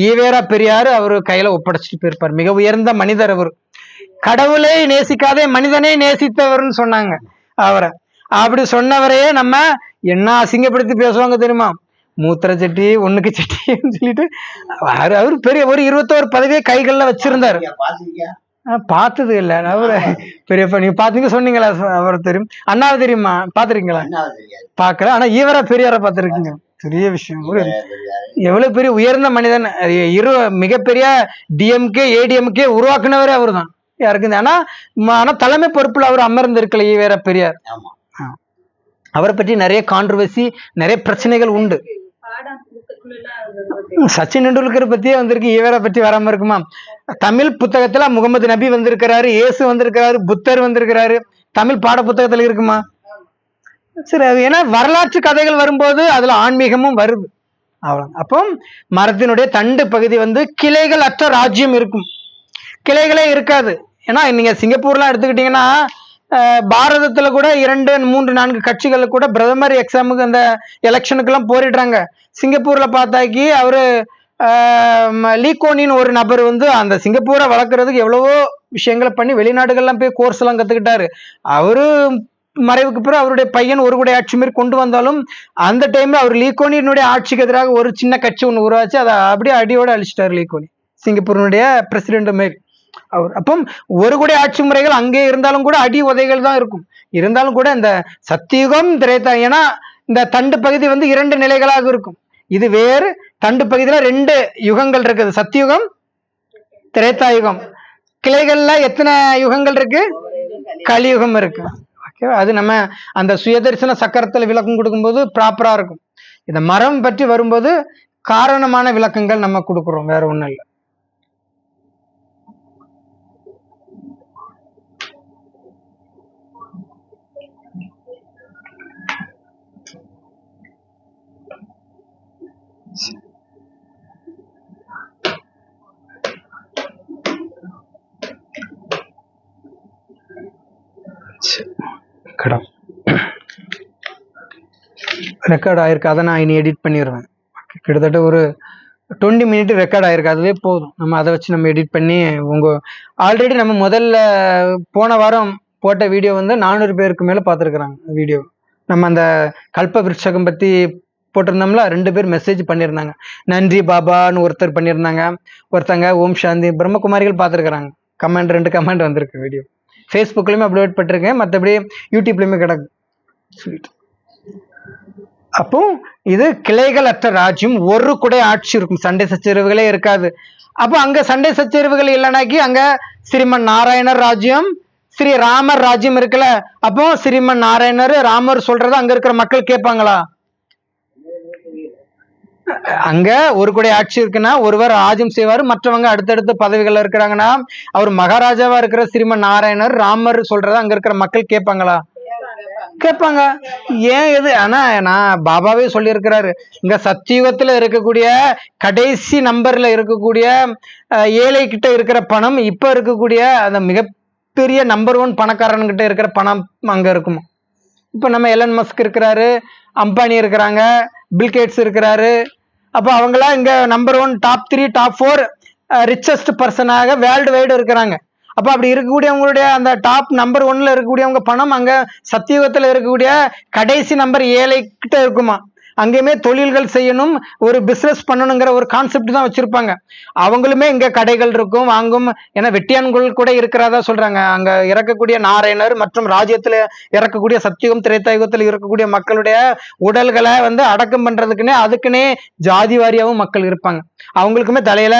Speaker 1: ஈவேரா பெரியார் அவரு கையில ஒப்படைச்சிட்டு போயிருப்பார். மிக உயர்ந்த மனிதர் அவர். கடவுளை நேசிக்காதே மனிதனை நேசித்தவர்னு சொன்னாங்க அவரை. அப்படி சொன்னவரையே நம்ம என்ன அசிங்கப்படுத்தி பேசுவாங்க தெரியுமா? மூத்திர சட்டி ஒண்ணுக்கு சட்டின்னு சொல்லிட்டு அவரு பெரிய ஒரு 21 பதவியை கைகள்ல வச்சிருந்தாரு. பார்த்தது இல்ல அவரு. பெரியப்பா நீங்க பாத்தீங்க சொன்னீங்களா? அவரை தெரியும். அண்ணாவை தெரியுமா? பாத்திருக்கீங்களா? பாக்கல. ஆனா ஈவரா பெரியார பாத்திருக்கீங்க. பெரிய விஷயம். எவ்வளவு பெரிய உயர்ந்த மனிதன். மிகப்பெரிய டிஎம்கே ஏடிஎம்கே உருவாக்குனவரே அவரு தான். யாருக்கு? ஆனா தலைமை பொறுப்புல அவர் அமர்ந்திருக்கல ஈவேரா பெரியார். அவரை பற்றி நிறைய கான்ட்ரவர்சி, நிறைய பிரச்சனைகள் உண்டு. சச்சின் டெண்டுல்கர் பத்தியே வந்திருக்கு, ஈவேரா பற்றி வராம இருக்குமா? தமிழ் புத்தகத்துல முகமது நபி வந்திருக்கிறாரு, இயேசு வந்திருக்கிறாரு, புத்தர் வந்திருக்கிறாரு. தமிழ் பாட புத்தகத்துல இருக்குமா? சரி, ஏன்னா வரலாற்று கதைகள் வரும்போது அதுல ஆன்மீகமும் வருது. அவ்வளவு. அப்போ மரத்தினுடைய தண்டு பகுதி வந்து கிளைகள் அற்ற ராஜ்யம் இருக்கும். கிளைகளே இருக்காது. ஏன்னா நீங்க சிங்கப்பூர்லாம் எடுத்துக்கிட்டீங்கன்னா பாரதத்துல கூட 2, 3, 4 கட்சிகள் கூட பிரதமர் எக்ஸாமுக்கு அந்த எலெக்ஷனுக்கு எல்லாம் போரிடுறாங்க. சிங்கப்பூர்ல பார்த்தாக்கி அவரு லீகோனின்னு ஒரு நபர் வந்து அந்த சிங்கப்பூரை வளர்க்கறதுக்கு எவ்வளவோ விஷயங்களை பண்ணி வெளிநாடுகள்லாம் போய் கோர்ஸ் எல்லாம் கத்துக்கிட்டாரு. அவரு மறைவுக்கு பிறகு அவருடைய பையன் ஒரு கூட ஆட்சி மாரி கொண்டு வந்தாலும் அந்த டைம்ல அவர் லீகோனியினுடைய ஆட்சிக்கு எதிராக ஒரு சின்ன கட்சி ஒன்று உருவாச்சு. அதை அப்படியே அடியோட அழிச்சிட்டாரு லீகோனி, சிங்கப்பூரினுடைய பிரசிடென்ட் மேல் அவர். அப்போ ஒரு கூட ஆட்சி முறைகள் அங்கே இருந்தாலும் கூட அடி உதைகள் தான் இருக்கும். இருந்தாலும் கூட இந்த சத்தியுகம் திரேதா, ஏன்னா இந்த தண்டு பகுதி வந்து 2 நிலைகளாக இருக்கும். இது வேறு. தண்டு பகுதியில 2 யுகங்கள் இருக்குது, சத்தியுகம் திரேதாயுகம். கிளைகள்ல எத்தனை யுகங்கள் இருக்கு? கலியுகம் இருக்கு. ஓகேவா? அது நம்ம அந்த சுயதரிசன சக்கரத்துல விளக்கம் கொடுக்கும்போது ப்ராப்பரா இருக்கும். இந்த மரம் பற்றி வரும்போது காரணமான விளக்கங்கள் நம்ம கொடுக்குறோம், வேற ஒண்ணும் இல்லை. ரெக்கார்ட் ஆயிருக்கு, அதை நான் இனி எடிட் பண்ணிடுவேன். கிட்டத்தட்ட ஒரு 20 மினிட் ரெக்கார்ட் ஆயிருக்கு, அதுவே போதும். நம்ம அதை வச்சு நம்ம எடிட் பண்ணி ஆல்ரெடி நம்ம முதல்ல போன வாரம் போட்ட வீடியோ வந்து 400 பேருக்கு மேல பார்த்துருக்குறாங்க வீடியோ. நம்ம அந்த கல்ப விருட்சகம் பத்தி போட்டிருந்தோம்ல, 2 பேர் மெசேஜ் பண்ணியிருந்தாங்க. நன்றி பாபான்னு ஒருத்தர் பண்ணியிருந்தாங்க, ஒருத்தங்க ஓம் சாந்தி பிரம்மகுமாரிகள் பார்த்துருக்குறாங்க. கமெண்ட் 2 கமெண்ட் வந்திருக்கு. வீடியோ ஃபேஸ்புக்லயுமே அப்லோட் பண்ணிருக்கேன், மற்றபடி யூடியூப்லயுமே கிடக்கு. அப்போ இது கிளைகள் அற்ற ராஜ்யம், ஒரு குடை ஆட்சி இருக்கும், சண்டை சச்சரவுகளே இருக்காது. அப்போ அங்க சண்டை சச்சரவுகள் இல்லைனாக்கி அங்க ஸ்ரீமன் நாராயணர் ராஜ்யம், ஸ்ரீ ராமர் ராஜ்யம் இருக்குல்ல. அப்போ ஸ்ரீமன் நாராயணர் ராமர் சொல்றத அங்க இருக்கிற மக்கள் கேட்பாங்களா? அங்க ஒரு குடை ஆட்சி இருக்குன்னா ஒருவர் ராஜ்யம் செய்வாரு, மற்றவங்க அடுத்தடுத்த பதவிகள்ல இருக்கிறாங்கன்னா அவர் மகாராஜாவா இருக்கிற ஸ்ரீமன் நாராயணர் ராமர் சொல்றத அங்க இருக்கிற மக்கள் கேட்பாங்களா? கேட்பாங்க. ஏன் இது? ஆனா நான் பாபாவே சொல்லி இருக்கிறாரு, இங்க சத்தியுகத்துல இருக்கக்கூடிய கடைசி நம்பர்ல இருக்கக்கூடிய ஏழை கிட்ட இருக்கிற பணம் இப்ப இருக்கக்கூடிய அந்த மிகப்பெரிய நம்பர் 1 பணக்காரன் கிட்ட இருக்கிற பணம் அங்க இருக்குமா? இப்ப நம்ம எலன் மஸ்க் இருக்கிறாரு, அம்பானி இருக்கிறாங்க, பில்கேட்ஸ் இருக்கிறாரு. அப்போ அவங்களாம் இங்க நம்பர் 1 டாப் 3 டாப் 4 ரிச்சஸ்ட் பர்சனாக வேர்ல்டு வைடு இருக்கிறாங்க. அப்ப அப்படி இருக்கக்கூடியவங்களுடைய அந்த டாப் நம்பர் 1ல இருக்கக்கூடியவங்க பணம் அங்க சத்தியுகத்துல இருக்கக்கூடிய கடைசி நம்பர் 7 கிட்ட இருக்குமா? அங்கேயுமே தொழில்கள் செய்யணும், ஒரு பிசினஸ் பண்ணணுங்கிற ஒரு கான்செப்ட் தான் வச்சிருப்பாங்க. அவங்களுமே இங்க கடைகள் இருக்கும், வாங்கும். ஏன்னா வெட்டியான்கள் கூட இருக்கிறதா சொல்றாங்க. அங்க இறக்கக்கூடிய நாராயணர் மற்றும் ராஜ்யத்துல இறக்கக்கூடிய சத்தியுகம் திரேதாயுகத்துல இருக்கக்கூடிய மக்களுடைய உடல்களை வந்து அடக்கம் பண்றதுக்குன்னே அதுக்குன்னே ஜாதி வாரியாவும் மக்கள் இருப்பாங்க. அவங்களுக்குமே தலையில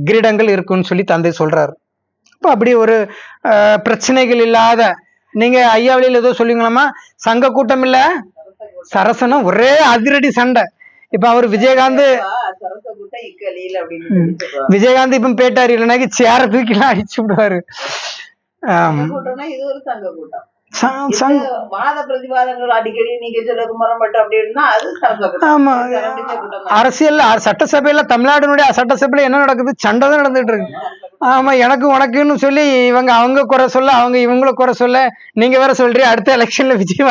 Speaker 1: கிரீடங்கள் இருக்குன்னு சொல்லி தந்தை சொல்றாரு. இப்போ அப்படி ஒரு பிரச்சனைகள் இல்லாத, நீங்க ஐயாவளியில் ஏதோ சொல்லுங்களாமா, சங்க கூட்டம் இல்ல சரசனம் ஒரே அதிரடி சண்டை. இப்ப அவர் விஜயகாந்த் விஜயகாந்த் இப்ப பேட்டாரு இல்லைனாக்கி சேர தூக்கிலாம் அடிச்சு விடுவாரு.
Speaker 2: இது ஒரு சங்க கூட்டம். வாத பிரதிவாதங்கள் அடிக்கடி நீங்க சொல்ல முரண்பட்டு அப்படின்னா அது
Speaker 1: ஆமா. அரசியல் சட்டசபையில தமிழ்நாடுனுடைய சட்டசபையில என்ன நடக்குது? சண்டை தான் நடந்துட்டு இருக்கு. ஆமா, எனக்கு உனக்குன்னு சொல்லி இவங்க அவங்க குறை சொல்ல, அவங்க இவங்கள குறை சொல்ல, நீங்க வேற சொல்றீங்க அடுத்த எலெக்ஷன்ல விஜய்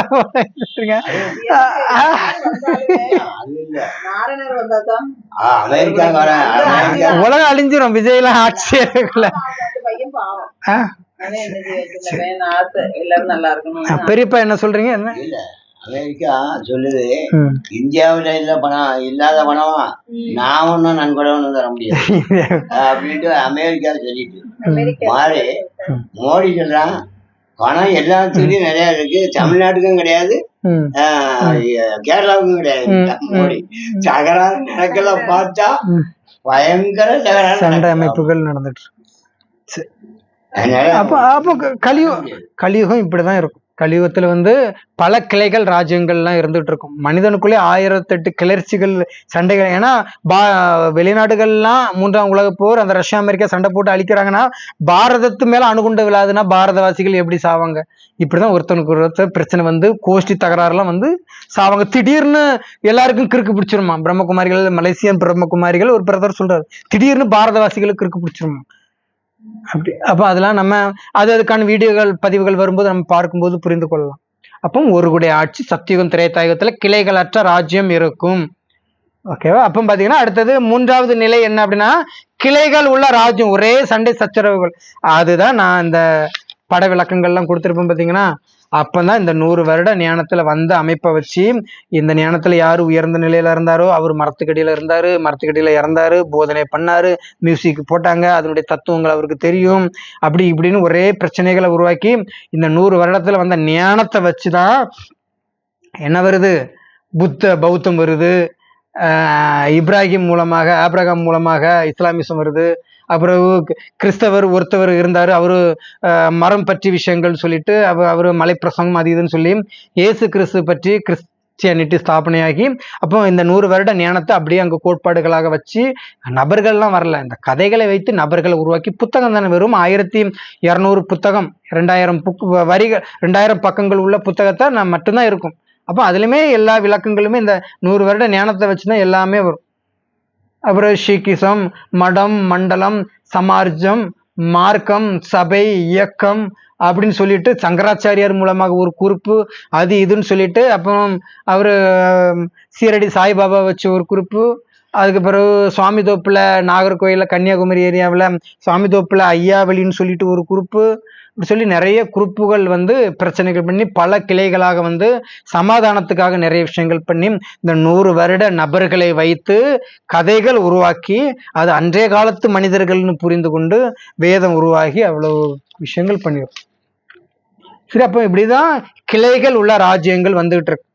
Speaker 1: உலகம் அழிஞ்சிரும் விஜய் எல்லாம் ஆட்சி பெரியப்பா என்ன சொல்றீங்க? என்ன
Speaker 3: அமெரிக்கா சொல்லுது, இந்தியாவில இல்ல பணம் இல்லாத பணம் நான் ஒன்னும் நன்கொடை தர முடியாது அப்படின்ட்டு அமெரிக்கா சொல்லிட்டு மாறி மோடி சொல்றான், பணம் எல்லாத்துலயும் நிறைய இருக்கு, தமிழ்நாட்டுக்கும் கிடையாது, கேரளாவுக்கும் கிடையாது. மோடி தகராறு நடக்கல பார்த்தா பயங்கர
Speaker 1: சண்டை அமைப்புகள் நடந்துட்டு. அப்போ கலியுகம் இப்படிதான் இருக்கும். கலியுகத்துல வந்து பல கிளைகள் ராஜ்யங்கள்லாம் இருந்துட்டு இருக்கும். மனிதனுக்குள்ளே 1008 கிளர்ச்சிகள் சண்டைகள். ஏன்னா வெளிநாடுகள்லாம் 3ஆம் உலக போர், அந்த ரஷ்யா அமெரிக்கா சண்டை போட்டு அழிக்கிறாங்கன்னா பாரதத்து மேல அணுகுண்ட விழாதுன்னா பாரதவாசிகள் எப்படி சாவாங்க? இப்படிதான் ஒருத்தனுக்கு ஒருத்தர் பிரச்சனை வந்து கோஷ்டி தகராறுலாம் வந்து சாவாங்க. திடீர்னு எல்லாருக்கும் கிறுக்கு பிடிச்சிருமா. பிரம்மகுமாரிகள், மலேசியன் பிரம்மகுமாரிகள் ஒரு பிரதர் சொல்றாரு, திடீர்னு பாரதவாசிகளுக்கு கிறுக்கு பிடிச்சிருமா அப்படி. அப்ப அதெல்லாம் நம்ம அதுக்கான வீடியோகள் பதிவுகள் வரும்போது நம்ம பார்க்கும்போது புரிந்து கொள்ளலாம். அப்போ ஒரு கூடிய ஆட்சி சத்தியுகம் திரேதாயுகத்துல கிளைகளற்ற ராஜ்யம் இருக்கும். ஓகேவா? அப்போ பாத்தீங்கன்னா அடுத்தது 3வது நிலை என்ன அப்படின்னா, கிளைகள் உள்ள ராஜ்யம், ஒரே சண்டை சச்சரவுகள். அதுதான் நான் இந்த பட விளக்கங்கள்லாம் கொடுத்துருப்பேன் பாத்தீங்கன்னா. அப்பதான் இந்த 100 வருட ஞானத்துல வந்த அமைப்பை வச்சு, இந்த ஞானத்துல யாரு உயர்ந்த நிலையில இருந்தாரோ அவர் மரத்துக்கடியில இருந்தாரு, மரத்துக்கடியில இறந்தாரு, போதனை பண்ணாரு, மியூசிக் போட்டாங்க, அதனுடைய தத்துவங்கள் அவருக்கு தெரியும், அப்படி இப்படின்னு ஒரே பிரச்சனைகளை உருவாக்கி இந்த 100 வருடத்துல வந்த ஞானத்தை வச்சுதான் என்ன வருது? பௌத்தம் வருது, ஆபிரகாம் மூலமாக இஸ்லாமிசம் வருது. அப்புறம் கிறிஸ்தவர் ஒருத்தவர் இருந்தாரு, அவரு மரம் பற்றி விஷயங்கள் சொல்லிட்டு அவரு மலை பிரசங்கம் அது இதுன்னு சொல்லி இயேசு கிறிஸ்து பற்றி கிறிஸ்டியானிட்டி ஸ்தாபனையாகி, அப்போ இந்த 100 வருட ஞானத்தை அப்படியே அங்க கோட்பாடுகளாக வச்சு, நபர்கள்லாம் வரல, இந்த கதைகளை வைத்து நபர்களை உருவாக்கி, புத்தகம் தானே வெறும் 1200 புத்தகம், 2000 வரிகள், 2000 பக்கங்கள் உள்ள புத்தகத்தை நான் மட்டும்தான் இருக்கும். அப்போ அதுலயுமே எல்லா விளக்கங்களுமே இந்த 100 வருட ஞானத்தை வச்சுதான் எல்லாமே வரும். அப்புறம் சீக்கிசம், மடம், மண்டலம், சமார்ஜம், மார்க்கம், சபை, இயக்கம் அப்படின்னு சொல்லிட்டு சங்கராச்சாரியார் மூலமாக ஒரு குறிப்பு, அது இதுன்னு சொல்லிட்டு, அப்புறம் அவரு சீரடி சாய்பாபா வச்சு ஒரு குறிப்பு, அதுக்கு பிறகு சுவாமி தோப்புல நாகர்கோயில கன்னியாகுமரி ஏரியாவில் சுவாமி தோப்புல ஐயாவளின்னு சொல்லிட்டு ஒரு குறிப்பு, இப்படி சொல்லி நிறைய குறிப்புகள் வந்து பிரச்சனைகள் பண்ணி பல கிளைகளாக வந்து சமாதானத்துக்காக நிறைய விஷயங்கள் பண்ணி இந்த 100 வருட நபர்களை வைத்து கதைகள் உருவாக்கி, அது அன்றைய காலத்து மனிதர்கள்னு புரிந்து கொண்டு வேதம் உருவாகி அவ்வளவு விஷயங்கள் பண்ணிடும். சரி, அப்போ இப்படிதான் கிளைகள் உள்ள ராஜ்யங்கள் வந்துகிட்டு இருக்கு.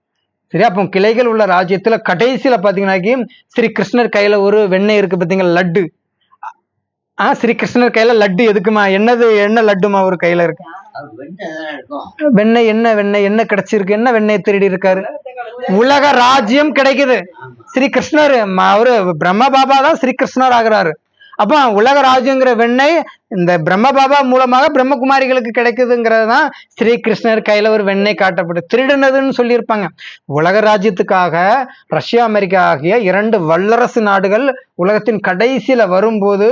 Speaker 1: சரி, அப்போ கிளைகள் உள்ள ராஜ்யத்துல கடைசியில பாத்தீங்கன்னாக்கி ஸ்ரீ கிருஷ்ணர் கையில ஒரு வெண்ணெய் இருக்கு பாத்தீங்களா, லட்டு. ஸ்ரீ கிருஷ்ணர் கையில லட்டு எதுக்குமா? என்ன லட்டுமா ஒரு கையில இருக்கு? வெண்ணெய். என்ன கிடைச்சிருக்கு? என்ன வெண்ணெய் திருடி இருக்காரு? உலக ராஜ்யம் கிடைக்குது. ஸ்ரீ கிருஷ்ணர் அவரு பிரம்ம பாபா தான் ஸ்ரீ கிருஷ்ணர் ஆகுறாரு. அப்ப உலக ராஜ்யங்கிற வெண்ணெய் இந்த பிரம்ம பாபா மூலமாக பிரம்மகுமாரிகளுக்கு கிடைக்குதுங்கிறது தான் ஸ்ரீ கிருஷ்ணர் கையில ஒரு வெண்ணெய் காட்டப்பட்டு திருடுனதுன்னு சொல்லியிருப்பாங்க. உலக ராஜ்யத்துக்காக ரஷ்யா அமெரிக்கா ஆகிய 2 வல்லரசு நாடுகள் உலகத்தின் கடைசியில வரும்போது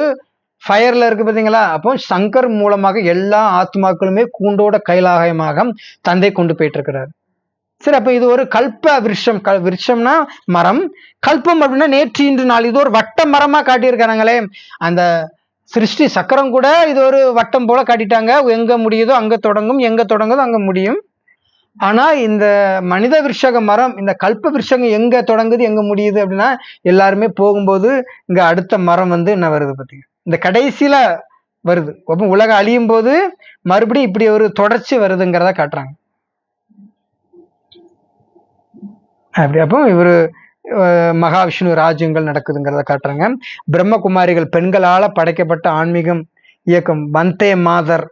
Speaker 1: ஃபயர்ல இருக்கு பாத்தீங்களா, அப்போ சங்கர் மூலமாக எல்லா ஆத்மாக்களுமே கூண்டோட கைலாயமாக தந்தை கொண்டு போயிட்டு இருக்கிறாரு. சரி, அப்ப இது ஒரு கல்ப விருஷம். விருஷம்னா மரம், கல்பம் அப்படின்னா நேற்று இன்று நாள். இது ஒரு வட்ட மரமா காட்டியிருக்காங்களே, அந்த சிருஷ்டி சக்கரம் கூட இது ஒரு வட்டம் போல காட்டிட்டாங்க. எங்க முடியுதோ அங்க தொடங்கும், எங்க தொடங்குதோ அங்க முடியும். ஆனா இந்த மனித விருஷக மரம், இந்த கல்ப விருஷகம் எங்க தொடங்குது எங்க முடியுது அப்படின்னா, எல்லாருமே போகும்போது இங்க அடுத்த மரம் வந்து என்ன வருது பாத்தீங்க, இந்த கடைசியில வருது. அப்போ உலகம் அழியும் போது மறுபடியும் இப்படி ஒரு தொடர்ச்சி வருதுங்கிறத காட்டுறாங்க. அப்படி அப்போ இவரு மகாவிஷ்ணு ராஜ்யங்கள் நடக்குதுங்கிறத காட்டுறாங்க. பிரம்மகுமாரிகள் பெண்களால படைக்கப்பட்ட ஆன்மீகம் இயக்கம். வந்தே மாதர்,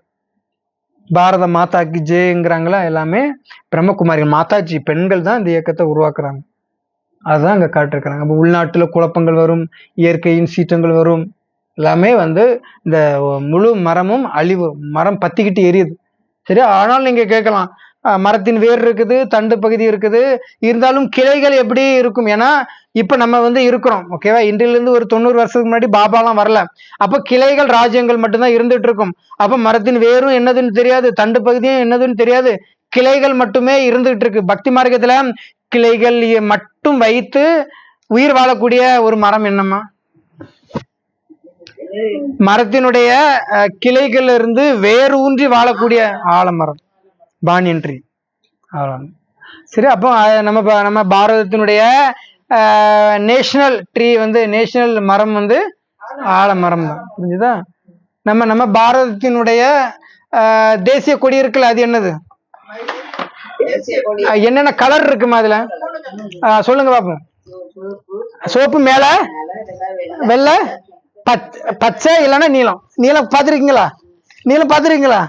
Speaker 1: பாரத மாதாக்கு ஜெயங்கிறாங்களா, எல்லாமே பிரம்மகுமாரிகள் மாதாஜி பெண்கள் தான் இந்த இயக்கத்தை உருவாக்குறாங்க. அதுதான் அங்க காட்டிருக்கிறாங்க. அப்போ உள்நாட்டுல குழப்பங்கள் வரும், இயற்கையின் சீற்றங்கள் வரும், எல்லாமே வந்து இந்த முழு மரமும் அழிவு, மரம் பத்திக்கிட்டு எரியுது. சரி, ஆனால் நீங்க கேட்கலாம், மரத்தின் வேர் இருக்குது, தண்டு பகுதி இருக்குது, இருந்தாலும் கிளைகள் எப்படி இருக்கும்? ஏன்னா இப்ப நம்ம வந்து இருக்கிறோம், ஓகேவா? இன்றிலிருந்து ஒரு 90 வருஷத்துக்கு முன்னாடி பாபாலாம் வரல. அப்ப கிளைகள் ராஜ்யங்கள் மட்டும்தான் இருந்துட்டு இருக்கும். அப்ப மரத்தின் வேரும் என்னதுன்னு தெரியாது, தண்டு பகுதியும் என்னதுன்னு தெரியாது, கிளைகள் மட்டுமே இருந்துகிட்டு இருக்கு. பக்தி மார்க்கத்துல கிளைகள் மட்டும் வைத்து உயிர் வாழக்கூடிய ஒரு மரம் என்னம்மா? மரத்தினுடைய கிளைகள் இருந்து வேறு ஊன்றி வாழக்கூடிய ஆலமரம், பானியன் ட்ரீ. சரி, அப்போ நம்ம பாரதத்தினுடைய நேஷனல் ட்ரீ வந்து, நேஷனல் மரம் வந்து ஆலமரம் தான். புரிஞ்சுதா? நம்ம பாரதத்தினுடைய தேசிய கொடி இருக்குல்ல, அது என்னது? என்னென்ன கலர் இருக்குமா அதுல? சொல்லுங்க பாப்போம். சோப்பு மேல வெள்ளை, பச்சை, இல்லைன்னா நீலம். நீலம் பாத்திருக்கீங்களா? நீலம் பாத்திருக்கீங்களா?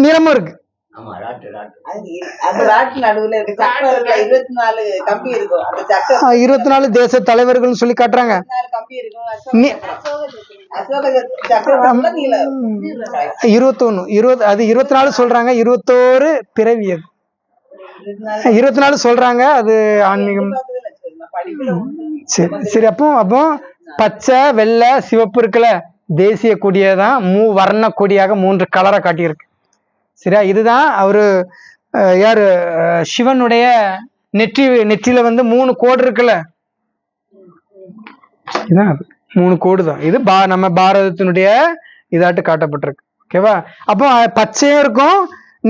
Speaker 1: நீளமும் இருக்கு. 24 தேச தலைவர்கள் சொல்லி காட்டுறாங்க. 21 அது 24 சொல்றாங்க, 21 பிறவி, அது 24 சொல்றாங்க, அது ஆன்மீகம். சரி சரி, அப்போ பச்சை, வெள்ளை, சிவப்பு இருக்குல்ல, தேசிய கொடியதான் வர்ண கொடியாக 3 கலரை காட்டியிருக்கு. சரியா? இதுதான் அவரு யாரு, சிவனுடைய நெற்றியில வந்து 3 கோடு இருக்குல்ல, இதுதான் 3 கோடு தான். இது நம்ம பாரதத்தினுடைய இதாட்டு காட்டப்பட்டிருக்கு. ஓகேவா? அப்போ பச்சையும் இருக்கும்,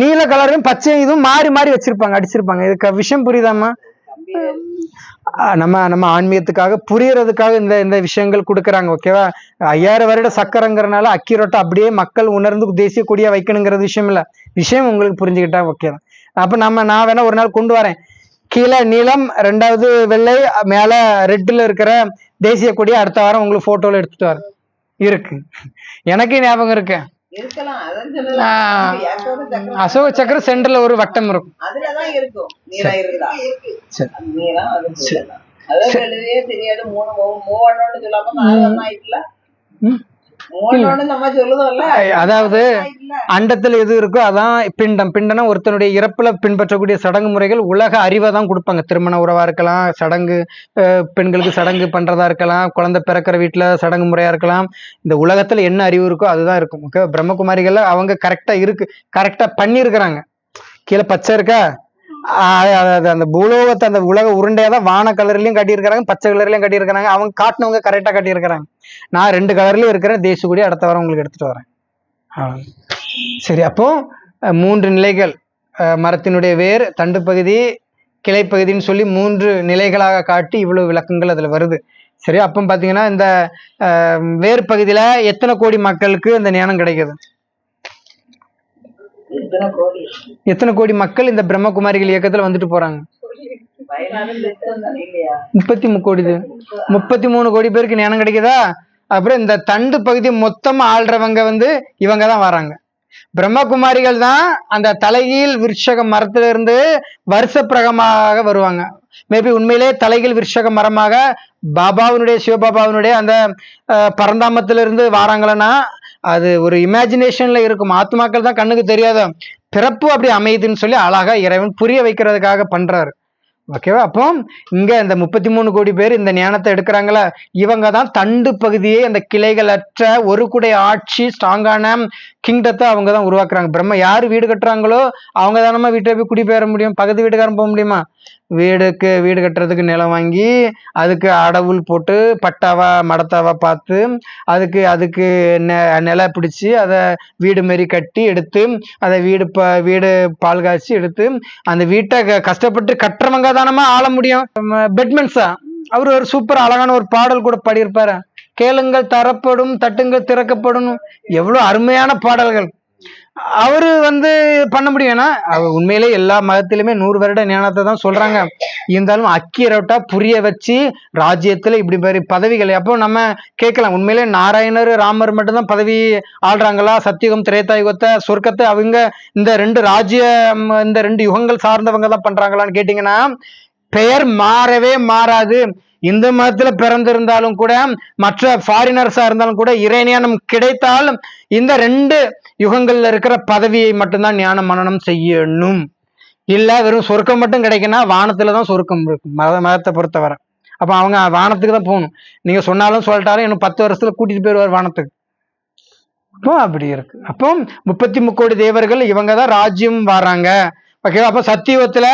Speaker 1: நீல கலரையும் பச்சையும் இதுவும் மாறி மாறி வச்சிருப்பாங்க, அடிச்சிருப்பாங்க. இதுக்கு விஷயம் புரியுதாமா? நம்ம ஆன்மீகத்துக்காக புரியறதுக்காக இந்த விஷயங்கள் கொடுக்குறாங்க. ஓகேவா? 5000 வருட சக்கரங்கிறனால அக்யூரேட்டா அப்படியே மக்கள் உணர்ந்து தேசிய கொடியா வைக்கணுங்கிறது விஷயம் இல்ல. விஷயம் உங்களுக்கு புரிஞ்சுக்கிட்டா ஓகே தான். அப்ப நான் வேணா ஒரு நாள் கொண்டு வரேன், கீழே நீலம், 2வது வெள்ளை, மேல ரெட்ல இருக்கிற தேசிய கொடியை அடுத்த வாரம் உங்களுக்கு போட்டோல எடுத்துட்டு வரேன். இருக்கு, எனக்கு ஞாபகம் இருக்கு. அசோக சக்கரம் சென்டர்ல ஒரு வட்டம் இருக்கும். அதாவது அண்டத்துல எது இருக்கோ அதான் பிண்டம். பிண்டம்னா ஒருத்தனுடைய இறப்புல பின்பற்றக்கூடிய சடங்கு முறைகள் உலக அறிவை தான் கொடுப்பாங்க. திருமண உறவா இருக்கலாம், சடங்கு, பெண்களுக்கு சடங்கு பண்றதா இருக்கலாம், குழந்தை பிறக்கிற வீட்டுல சடங்கு முறையா இருக்கலாம். இந்த உலகத்துல என்ன அறிவு இருக்கோ அதுதான் இருக்கும். ஓகே, பிரம்மகுமாரிகள் அவங்க கரெக்டா பண்ணிருக்கிறாங்க. கீழே பச்சை இருக்கா, அந்த பூலோகத்தை, அந்த உலக உருண்டையாதான் வான கலர்லயும் கட்டியிருக்கிறாங்க, பச்சை கலர்லயும் கட்டியிருக்கிறாங்க. அவங்க காட்டினவங்க கரெக்டா கட்டியிருக்கிறாங்க. நான் 2 கலர்லயும் இருக்கிறேன், தேசிய கொடி அடுத்த வாரம் உங்களுக்கு எடுத்துட்டு வரேன். சரி, அப்போ 3 நிலைகள், மரத்தினுடைய வேர், தண்டு பகுதி, கிளைப்பகுதின்னு சொல்லி 3 நிலைகளாக காட்டி இவ்வளவு விளக்கங்கள் அதுல வருது. சரி, அப்போ பாத்தீங்கன்னா இந்த வேர் பகுதியில எத்தனை கோடி மக்களுக்கு இந்த ஞானம் கிடைக்குது? எத்தனை கோடி மக்கள் இந்த பிரம்மகுமாரிகள் இயக்கத்துல வந்துட்டு போறாங்க? 33 கோடி. 33 கோடி பேருக்கு ஞானம் கிடைக்குதா? அப்புறம் இந்த தண்டு பகுதி மொத்தமா ஆள்றவங்க வந்து இவங்க தான் வராங்க. பிரம்மகுமாரிகள் தான் அந்த தலைகீழ் விருட்சக மரத்துல இருந்து வருஷ பிரகமாக வருவாங்க. மேபி உண்மையிலே தலைகீழ் விருட்சக மரமாக பாபாவினுடைய, சிவபாபாவினுடைய அந்த பரந்தாமத்திலிருந்து வாராங்களன்னா அது ஒரு இமேஜினேஷன்ல இருக்கும். ஆத்மாக்கள் தான் கண்ணுக்கு தெரியாத பிறப்பு அப்படி அமையுதுன்னு சொல்லி அழகா இறைவன் புரிய வைக்கிறதுக்காக பண்றாரு. ஓகேவா? அப்போ இங்க இந்த 33 கோடி பேர் இந்த ஞானத்தை எடுக்கிறாங்களா, இவங்க தான் தண்டு பகுதியே, அந்த கிளைகளற்ற ஒரு குடை ஆட்சி, ஸ்ட்ராங்கான கிங்டத்தை அவங்க தான் உருவாக்குறாங்க. பிரம்ம யாரு வீடு கட்டுறாங்களோ அவங்க தானமா வீட்டை போய் குடிபெயர முடியும், பக்கத்து வீட்டுக்காரன் போக முடியுமா? வீடு கட்டுறதுக்கு நிலம் வாங்கி அதுக்கு அடவுள் போட்டு பட்டாவா மடத்தாவா பார்த்து அதுக்கு நில பிடிச்சி அதை வீடு மாரி கட்டி எடுத்து அதை வீடு பால் காய்ச்சி எடுத்து அந்த வீட்டை கஷ்டப்பட்டு கட்டுறவங்க தானமா ஆள முடியும். பெட்மென்ஸா அவர் ஒரு சூப்பர் அழகான ஒரு பாடல் கூட பாடியிருப்பாரு, கேளுங்கள் தரப்படும் தட்டுங்கள் திறக்கப்படும். எவ்வளவு அருமையான பாடல்கள். அவரு பண்ண முடியும். ஏன்னா அவர் உண்மையிலே எல்லா மதத்திலுமே 100 வருட ஞானத்தை தான் சொல்றாங்க. இருந்தாலும் அக்கியரோட்டா புரிய வச்சு ராஜ்யத்துல இப்படி மாதிரி பதவிகளை அப்போ நம்ம கேட்கலாம், உண்மையிலே நாராயணர் ராமர் மட்டும்தான் பதவி ஆள்றாங்களா? சத்தியுகம் திரேதாயுகத்தை சொர்க்கத்தை அவங்க இந்த 2 ராஜ்யம் இந்த 2 யுகங்கள் சார்ந்தவங்க தான் பண்றாங்களான்னு கேட்டீங்கன்னா பெயர் மாறவே மாறாது. இந்து மதத்துல பிறந்திருந்தாலும் கூட மற்ற ஃபாரினர்ஸா இருந்தாலும் கூட இறைஞானம் கிடைத்தால் இந்த 2 யுகங்கள்ல இருக்கிற பதவியை மட்டும்தான் ஞான மனனம் செய்யணும். இல்ல வெறும் சொர்க்கம் மட்டும் கிடைக்குன்னா வானத்துலதான் சொர்க்கம் இருக்கும் மதத்தை பொறுத்தவரை. அப்ப அவங்க வானத்துக்கு தான் போகணும். நீங்க சொன்னாலும் சொல்லிட்டாலும் இன்னும் 10 வருஷத்துல கூட்டிட்டு போயிடுவார் வானத்துக்கு. அப்போ அப்படி இருக்கு. அப்போ 33 கோடி தேவர்கள் இவங்க தான் ராஜ்யம் வர்றாங்க. ஓகே, அப்ப சத்தியுகத்துல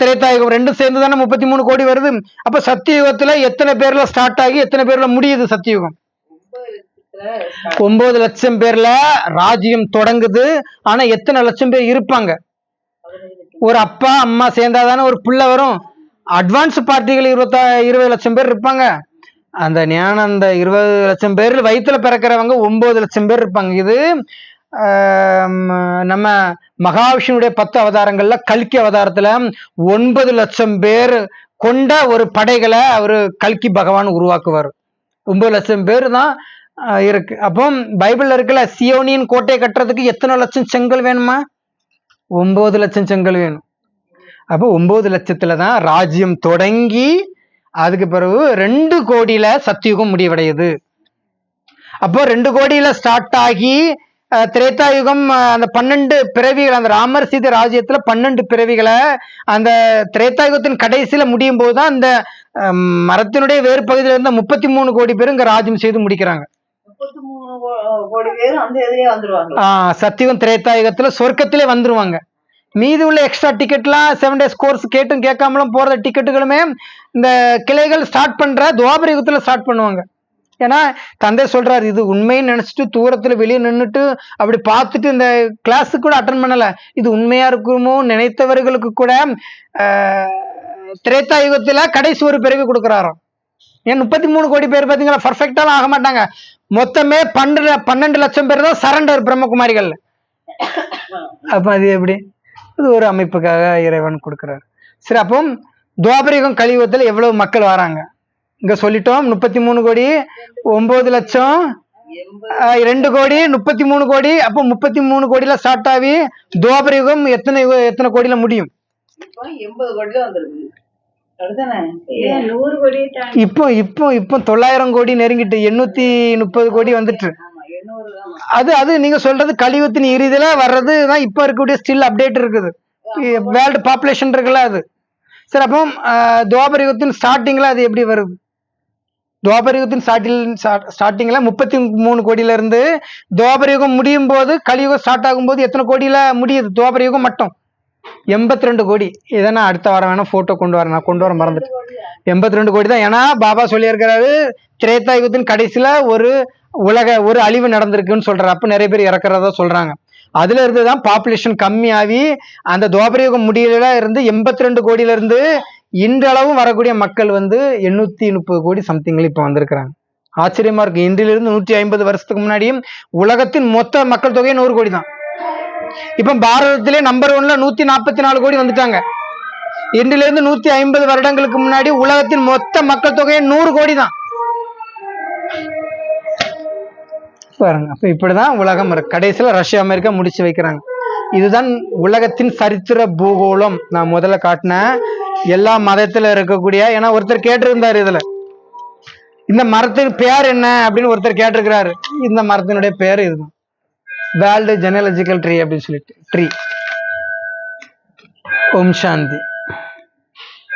Speaker 1: திரேதாயுகம் 2 சேர்ந்து தானே 33 கோடி வருது. அப்ப சத்தியுகத்துல எத்தனை பேர்ல ஸ்டார்ட் ஆகி எத்தனை பேர்ல முடியுது? சத்தியுகம் 9 லட்சம் பேர்ல ராஜ்யம் தொடங்குது. ஆனா எத்தனை லட்சம் பேர் இருப்பாங்க? ஒரு அப்பா அம்மா சேர்ந்தாதானே ஒரு பிள்ளை வரும். அட்வான்ஸ் பார்ட்டிகள் 20 லட்சம் பேர் இருப்பாங்க. அந்த ஞானம் அந்த 20 லட்சம் பேர் வயிற்றுல பிறக்கிறவங்க 9 லட்சம் பேர் இருப்பாங்க. இது நம்ம மகாவிஷ்ணுடைய 10 அவதாரங்கள்ல கல்கி அவதாரத்துல 9 லட்சம் பேர் கொண்ட ஒரு படைகளை அவரு கல்கி பகவான் உருவாக்குவார். 9 லட்சம் பேர் தான் இருக்கு. அப்போ பைபிள்ல இருக்குல்ல, சியோனியின் கோட்டையை கட்டுறதுக்கு எத்தனை லட்சம் செங்கல் வேணுமா? 9 லட்சம் செங்கல் வேணும். அப்போ 9 லட்சத்துலதான் ராஜ்யம் தொடங்கி அதுக்கு பிறகு 2 கோடியில சத்தியுகம் முடிவடையுது. அப்போ 2 கோடியில ஸ்டார்ட் ஆகி திரேதாயுகம் அந்த 12 பிறவிகள், அந்த ராமர் சீதை ராஜ்யத்துல 12 பிறவிகளை அந்த திரேதாயுகத்தின் கடைசியில முடியும் போதுதான் அந்த மரத்தினுடைய வேறு பகுதியில இருந்த 33 கோடி பேர் இங்க ராஜ்யம் செய்து முடிக்கிறாங்க.
Speaker 2: 33 கோடி பேர் அந்த இதுலயே வந்துருவாங்க.
Speaker 1: சத்தியுகம் திரேதாயுகத்துல சொர்க்கத்திலே வந்துருவாங்க. மீதி உள்ள எக்ஸ்ட்ரா டிக்கெட்லாம் 7 days கோர்ஸ் கேட்டும் கேட்காமலும் போற டிக்கெட்டுகளுமே இந்த கிளைகள் ஸ்டார்ட் பண்ற துவாபர யுகத்துல ஸ்டார்ட் பண்ணுவாங்க. ஏன்னா தந்தை சொல்றாரு, இது உண்மைன்னு நினைச்சிட்டு தூரத்துல வெளியே நின்றுட்டு அப்படி பார்த்துட்டு இந்த கிளாஸுக்கு கூட அட்டன் பண்ணல, இது உண்மையா இருக்குமோ நினைத்தவர்களுக்கு கூட திரேதா யுகத்துல கடைசி ஒரு பிறவி கொடுக்குறாராம். ஏன் 33 கோடி பேர் பார்த்தீங்களா, பர்ஃபெக்டாலாம் ஆக மாட்டாங்க. மொத்தமே 12 லட்சம் பேர் தான் சரண்டர் பிரம்மகுமாரிகள். அப்ப அது எப்படி? இது ஒரு அமைப்புக்காக இறைவன் கொடுக்கிறார். சரி, அப்போ துவாபரிகம் கலியுகத்துல எவ்வளவு மக்கள் வராங்க இங்க சொல்லிட்டோம். 33 கோடி, 9 லட்சம், 2 கோடி, 33 கோடி. அப்போ 33 கோடியில ஸ்டார்ட் ஆகி துவாபரிகம் எத்தனை கோடியில முடியும்?
Speaker 2: 80 கோடியில வந்துருக்கு.
Speaker 1: இப்போ 900 கோடி நெருங்கிட்டு 830 கோடி வந்துட்டு. அது நீங்க சொல்றது கலியுகத்தின் இறுதியில வர்றதுதான் இப்ப இருக்கக்கூடிய ஸ்டில் அப்டேட் இருக்குது. வேர்ல்டு பாப்புலேஷன் இருக்குல்ல அது. சரி, அப்போ துவாபரிகத்தின் ஸ்டார்டிங்ல அது எப்படி வருது? துவாபரயுகத்தின் ஸ்டார்டிங்ல 33 கோடியில இருந்து துவாபரயுகம் முடியும் போது கலியுகம் ஸ்டார்ட் ஆகும் போது எத்தனை கோடியில முடியுது? துவாபரயுகம் மட்டும் 82 கோடி. இதை நான் அடுத்த வாரம் வேணா போட்டோ கொண்டு வர மறந்துட்டு 82 கோடி தான். ஏன்னா பாபா சொல்லியிருக்கிறாரு, திரேதாயுகத்தின் கடைசியில ஒரு அழிவு நடந்திருக்குன்னு சொல்றாரு. அப்ப நிறைய பேர் இறக்குறதா சொல்றாங்க. அதுல இருந்துதான் பாப்புலேஷன் கம்மியாகி அந்த துவாபரயுகம் முடியல இருந்து 82 கோடியில இருந்து இன்றளவும் வரக்கூடிய மக்கள் 830 கோடி சம்திங்ல இப்ப வந்திருக்கிறாங்க. ஆச்சரியமா இருக்கு. இன்றிலிருந்து 150 வருஷத்துக்கு முன்னாடியும் உலகத்தின் மொத்த மக்கள் தொகை 100 கோடி தான். இப்ப பாரதத்திலே நம்பர் 1ல 144 கோடி வந்துட்டாங்க. இன்றிலிருந்து 150 வருடங்களுக்கு முன்னாடி உலகத்தின் மொத்த மக்கள் தொகை 100 கோடி தான் பாருங்க. அப்ப இப்படிதான் உலகம் இருக்கு. கடைசியில ரஷ்யா அமெரிக்கா முடிச்சு வைக்கிறாங்க. இதுதான் உலகத்தின் சரித்திர பூகோளம். நான் முதல்ல காட்டின எல்லா மதத்துல இருக்கக்கூடிய, ஏன்னா ஒருத்தர் கேட்டிருந்தாரு இதுல இந்த மரத்தின் பெயர் என்ன அப்படின்னு ஒருத்தர் கேட்டிருக்கிறாரு. இந்த மரத்தினுடைய பெயர் இதுதான், வேர்ல்டு ஜெனலாஜிக்கல் ட்ரீ அப்படின்னு சொல்லிட்டு ட்ரீ. ஓம் சாந்தி.